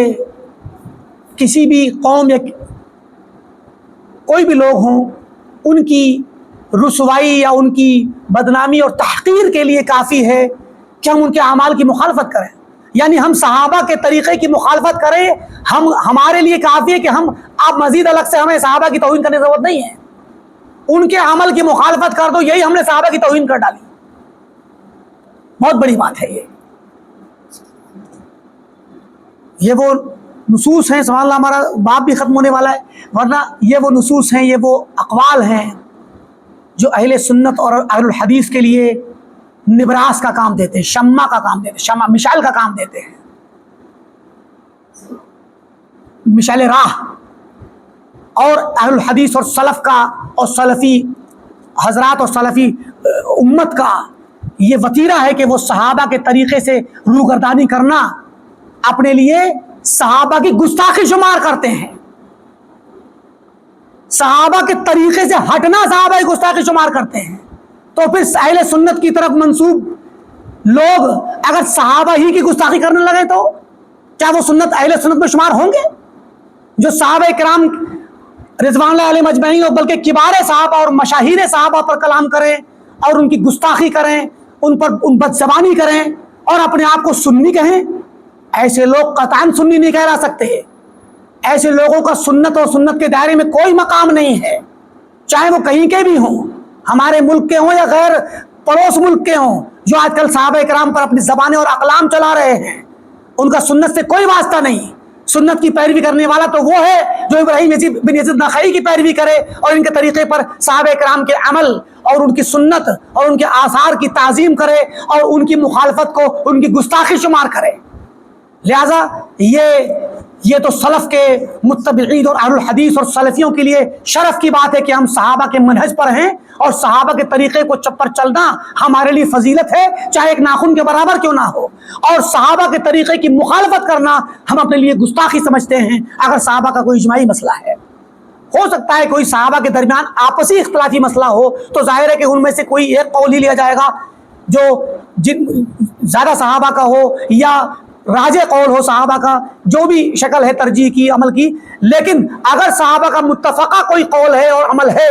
کسی بھی قوم یا کوئی بھی لوگ ہوں ان کی رسوائی یا ان کی بدنامی اور تحقیر کے لیے کافی ہے کہ ہم ان کے اعمال کی مخالفت کریں، یعنی ہم صحابہ کے طریقے کی مخالفت کریں، ہمارے لیے کافی ہے کہ آپ مزید الگ سے ہمیں صحابہ کی توہین کرنے کی ضرورت نہیں ہے، ان کے عمل کی مخالفت کر دو، یہی ہم نے صحابہ کی توہین کر ڈالی۔ بہت بڑی بات ہے یہ وہ نصوص ہیں، سبحان اللہ، ہمارا باب بھی ختم ہونے والا ہے، ورنہ یہ وہ نصوص ہیں، یہ وہ اقوال ہیں جو اہل سنت اور اہل الحدیث کے لیے نبراس کا کام دیتے ہیں، شمع کا کام دیتے ہیں، شمع مشعل کا کام دیتے ہیں، مشعل راہ۔ اور اہل الحدیث اور سلف کا اور سلفی حضرات اور سلفی امت کا یہ وتیرہ ہے کہ وہ صحابہ کے طریقے سے روگردانی کرنا اپنے لیے صحابہ کی گستاخی شمار کرتے ہیں، صحابہ کے طریقے سے ہٹنا صحابہ کی گستاخی شمار کرتے ہیں۔ تو پھر اہل سنت کی طرف منسوب لوگ اگر صحابہ ہی کی گستاخی کرنے لگے تو کیا وہ سنت اہل سنت میں شمار ہوں گے؟ جو صحابہ کرام رضوان اللہ علیہم اجمعین اور بلکہ کبار صحابہ اور مشاہیر صحابہ پر کلام کریں اور ان کی گستاخی کریں، ان بد زبانی کریں اور اپنے آپ کو سنی کہیں، ایسے لوگ قطعاً سنی نہیں کہلا سکتے۔ ایسے لوگوں کا سنت اور سنت کے دائرے میں کوئی مقام نہیں ہے، چاہے وہ کہیں کے بھی ہوں، ہمارے ملک کے ہوں یا غیر پڑوس ملک کے ہوں، جو آج کل صحابہ کرام پر اپنی زبانیں اور اقلام چلا رہے ہیں، ان کا سنت سے کوئی واسطہ نہیں۔ سنت کی پیروی کرنے والا تو وہ ہے جو ابراہیم بن یزید نخعی کی پیروی کرے اور ان کے طریقے پر صحابہ کرام کے عمل اور ان کی سنت اور ان کے آثار کی تعظیم کرے اور ان کی مخالفت کو ان کی گستاخی شمار کرے۔ لہذا یہ تو سلف کے متبعین اور اہل الحدیث اور سلفیوں کے لیے شرف کی بات ہے کہ ہم صحابہ کے منہج پر ہیں اور صحابہ کے طریقے کو پر چلنا ہمارے لیے فضیلت ہے، چاہے ایک ناخن کے برابر کیوں نہ ہو، اور صحابہ کے طریقے کی مخالفت کرنا ہم اپنے لیے گستاخی سمجھتے ہیں۔ اگر صحابہ کا کوئی اجماعی مسئلہ ہے، ہو سکتا ہے کوئی صحابہ کے درمیان آپسی اختلافی مسئلہ ہو، تو ظاہر ہے کہ ان میں سے کوئی ایک قول ہی لیا جائے گا جو زیادہ صحابہ کا ہو یا راجح قول ہو صحابہ کا، جو بھی شکل ہے ترجیح کی، عمل کی۔ لیکن اگر صحابہ کا متفقہ کوئی قول ہے اور عمل ہے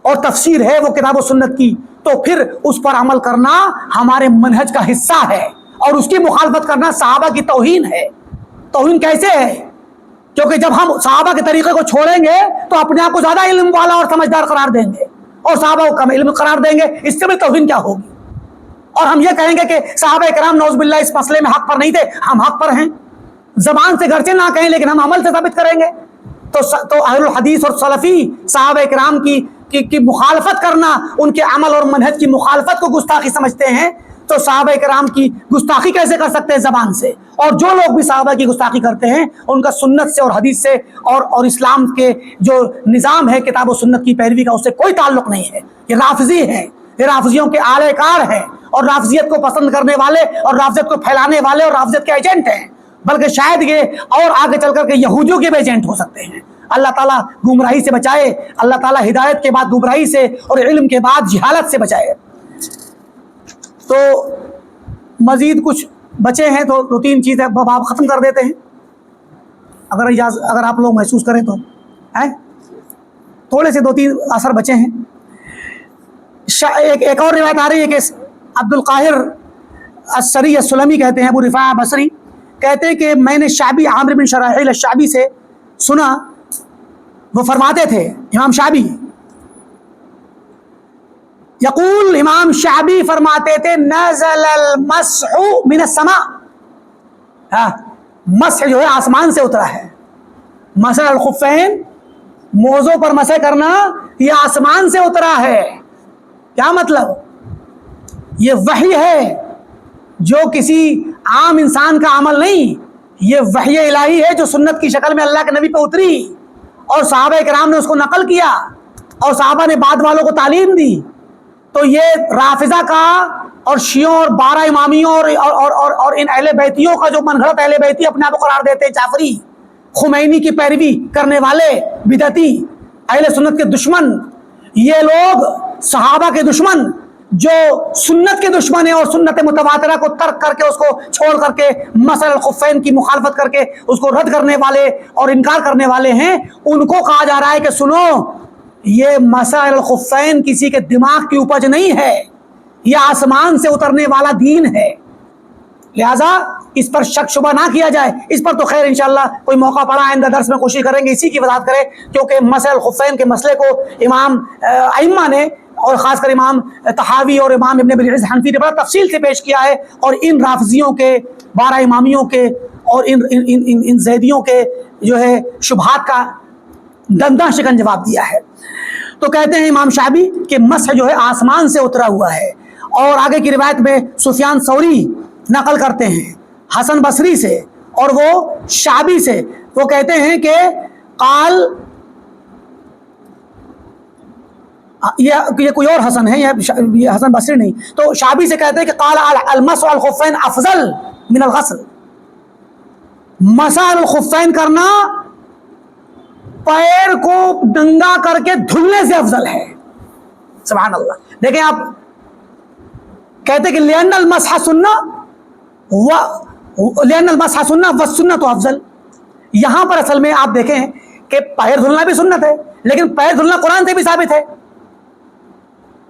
اور تفسیر ہے وہ کتاب و سنت کی، تو پھر اس پر عمل کرنا ہمارے منہج کا حصہ ہے، اور اس کی مخالفت کرنا صحابہ کی توہین ہے۔ توہین کیسے ہے؟ کیونکہ جب ہم صحابہ کے طریقے کو چھوڑیں گے تو اپنے آپ کو زیادہ علم والا اور سمجھدار قرار دیں گے اور صحابہ کو کم علم قرار دیں گے، اس سے بھی توہین کیا ہوگی؟ اور ہم یہ کہیں گے کہ صحابہ کرام نعوذ باللہ اس مسئلے میں حق پر نہیں تھے، ہم حق پر ہیں، زبان سے گرچہ نہ کہیں لیکن ہم عمل سے ثابت کریں گے۔ تو اہل الحدیث اور سلفی صحابہ کرام کی مخالفت کرنا، ان کے عمل اور منہج کی مخالفت کو گستاخی سمجھتے ہیں، تو صحابہ کرام کی گستاخی کیسے کر سکتے ہیں زبان سے؟ اور جو لوگ بھی صحابہ کی گستاخی کرتے ہیں ان کا سنت سے اور حدیث سے اور اسلام کے جو نظام ہے کتاب و سنت کی پیروی کا، اس سے کوئی تعلق نہیں ہے۔ یہ رافضی ہیں، یہ رافضیوں کے اعلی کار ہیں، اور رافضیت کو پسند کرنے والے اور رافضیت کو پھیلانے والے اور رافضیت کے ایجنٹ ہیں، بلکہ شاید یہ اور آگے چل کر کے یہودیوں کے بھی ایجنٹ ہو سکتے ہیں۔ اللہ تعالیٰ گمراہی سے بچائے، اللہ تعالیٰ ہدایت کے بعد گمراہی سے اور علم کے بعد جہالت سے بچائے۔ تو مزید کچھ بچے ہیں تو 2-3 چیزیں آپ ختم کر دیتے ہیں اگر آپ لوگ محسوس کریں تو تھوڑے سے 2-3 اثر بچے ہیں. ایک اور روایت آ رہی ہے کہ عبد القاہر السری السلمی کہتے ہیں، ابو رفاع بصری کہتے ہیں کہ میں نے شعبی عامر بن شراحیل الشعبی سے سنا، وہ فرماتے تھے، امام شعبی یقول، امام شعبی فرماتے تھے نزل المسح من السماء، مسح جو ہے آسمان سے اترا ہے. مسح الخفین، موزوں پر مسح کرنا، یہ آسمان سے اترا ہے. کیا مطلب؟ یہ وحی ہے جو کسی عام انسان کا عمل نہیں، یہ وحی الہی ہے جو سنت کی شکل میں اللہ کے نبی پہ اتری اور صحابہ کرام نے اس کو نقل کیا اور صحابہ نے بعد والوں کو تعلیم دی. تو یہ رافضہ کا اور شیعوں اور 12 امامیوں اور ان اہل بیتیوں کا جو من گھڑت اہل بیتی اپنے آپ کو قرار دیتے ہیں، جعفری، خمینی کی پیروی کرنے والے بدعتی اہل سنت کے دشمن، یہ لوگ صحابہ کے دشمن جو سنت کے دشمن ہیں اور سنت متواترہ کو ترک کر کے اس کو چھوڑ کر کے مسح الخفین کی مخالفت کر کے اس کو رد کرنے والے اور انکار کرنے والے ہیں، ان کو کہا جا رہا ہے کہ سنو، یہ مسح الخفین کسی کے دماغ کی اپج نہیں ہے، یہ آسمان سے اترنے والا دین ہے. لہذا اس پر شک شبہ نہ کیا جائے. اس پر تو خیر انشاءاللہ کوئی موقع پڑا آئندہ درس میں کوشش کریں گے اسی کی وضاحت کریں، کیونکہ مسح الخفین کے مسئلے کو امام ائمہ نے اور خاص کر امام طحاوی اور امام ابن ابی العز حنفی نے بڑا تفصیل سے پیش کیا ہے اور ان رافضیوں کے 12 امامیوں کے اور ان زیدیوں کے جو ہے شبہات کا دنداں شکن جواب دیا ہے. تو کہتے ہیں امام شعبی کہ مسح جو ہے آسمان سے اترا ہوا ہے. اور آگے کی روایت میں سفیان ثوری نقل کرتے ہیں حسن بصری سے اور وہ شعبی سے، وہ کہتے ہیں کہ قال، یہ کوئی اور حسن ہے، یہ حسن بصری نہیں، تو شعبی سے کہتے ہیں کہ قال المسح الخفین افضل من الغسل، مسح الخفین کرنا پیر کو ننگا کر کے دھلنے سے افضل ہے. سبحان اللہ. دیکھیں آپ کہتے کہ لأن المسح سنہ لأن المسح سنہ والسنۃ افضل. یہاں پر اصل میں آپ دیکھیں کہ پیر دھلنا بھی سنت ہے، لیکن پیر دھلنا قرآن سے بھی ثابت ہے.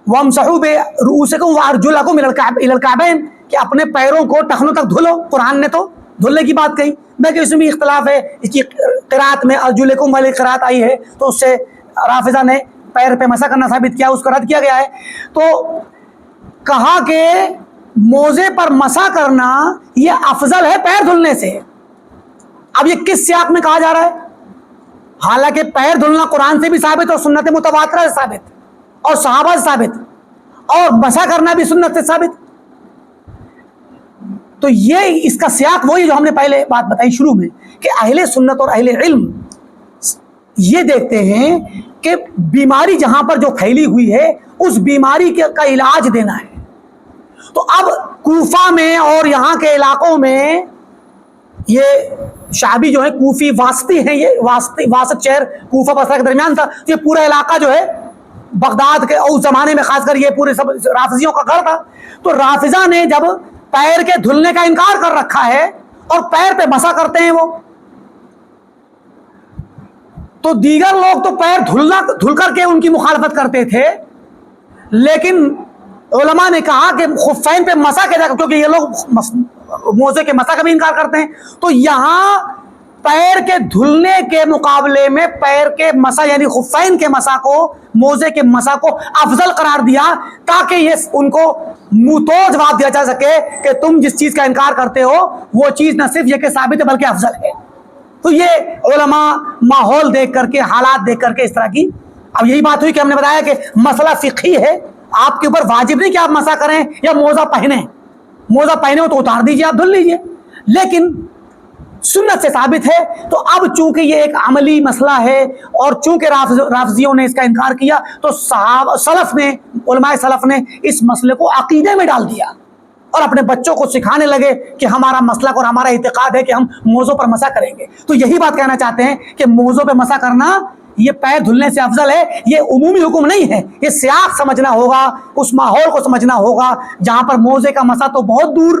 وَامْسَحُوا بِرُؤُوسِكُمْ وَأَرْجُلَكُمْ إِلَى الْكَعْبَيْنِ، کہ اپنے پیروں کو ٹخنوں تک دھلو. قرآن نے تو دھلنے کی بات کہی، بلکہ اس میں بھی اختلاف ہے. اس کی قرات میں ارجلکم والی قرات آئی ہے تو اس سے رافضہ نے پیر پہ مسح کرنا ثابت کیا، اس کو رد کیا گیا ہے. تو کہا کہ موزے پر مسح کرنا یہ افضل ہے پیر دھلنے سے. اب یہ کس سیاق میں کہا جا رہا ہے؟ حالانکہ پیر دھلنا قرآن سے بھی ثابت اور سنت متواترہ سے ثابت اور صحابہ سے ثابت، اور مسح کرنا بھی سنت سے ثابت. تو یہ اس کا سیاق وہی جو ہم نے پہلے بات بتائی شروع میں کہ اہل سنت اور اہل علم یہ دیکھتے ہیں کہ بیماری جہاں پر جو پھیلی ہوئی ہے اس بیماری کا علاج دینا ہے. تو اب کوفہ میں اور یہاں کے علاقوں میں یہ شعبی جو ہے کوفی واسطی ہیں، یہ واسط شہر کوفہ بصرہ کے درمیان تھا. یہ پورا علاقہ جو ہے بغداد کے اس زمانے میں خاص کر یہ پورے سب رافضیوں کا گھر تھا. تو رافضہ نے جب پیر کے دھلنے کا انکار کر رکھا ہے اور پیر پہ مسح کرتے ہیں وہ، تو دیگر لوگ تو پیر دھل کر کے ان کی مخالفت کرتے تھے، لیکن علماء نے کہا کہ خفین پہ مسح کے جا، کیونکہ یہ لوگ موزے کے مسح کا بھی انکار کرتے ہیں، تو یہاں پیر کے دھلنے کے مقابلے میں پیر کے مسح یعنی خفین کے مسح کو، موزے کے مسح کو افضل قرار دیا تاکہ یہ ان کو منہ تو جواب دیا جا سکے کہ تم جس چیز کا انکار کرتے ہو وہ چیز نہ صرف یہ کہ ثابت ہے بلکہ افضل ہے. تو یہ علماء ماحول دیکھ کر کے، حالات دیکھ کر کے اس طرح کی. اب یہی بات ہوئی کہ ہم نے بتایا کہ مسئلہ فقہی ہے، آپ کے اوپر واجب نہیں کہ آپ مسح کریں یا موزہ پہنیں. موزہ پہنے ہو تو اتار دیجیے، آپ دھل لیجیے، لیکن سنت سے ثابت ہے. تو اب چونکہ یہ ایک عملی مسئلہ ہے اور چونکہ رافضیوں نے اس کا انکار کیا تو سلف نے، علماء سلف نے اس مسئلے کو عقیدے میں ڈال دیا اور اپنے بچوں کو سکھانے لگے کہ ہمارا مسلک اور ہمارا اعتقاد ہے کہ ہم موزوں پر مسح کریں گے. تو یہی بات کہنا چاہتے ہیں کہ موزوں پہ مسح کرنا یہ پیر دھلنے سے افضل ہے. یہ عمومی حکم نہیں ہے، یہ سیاق سمجھنا ہوگا، اس ماحول کو سمجھنا ہوگا جہاں پر موزے کا مسح تو بہت دور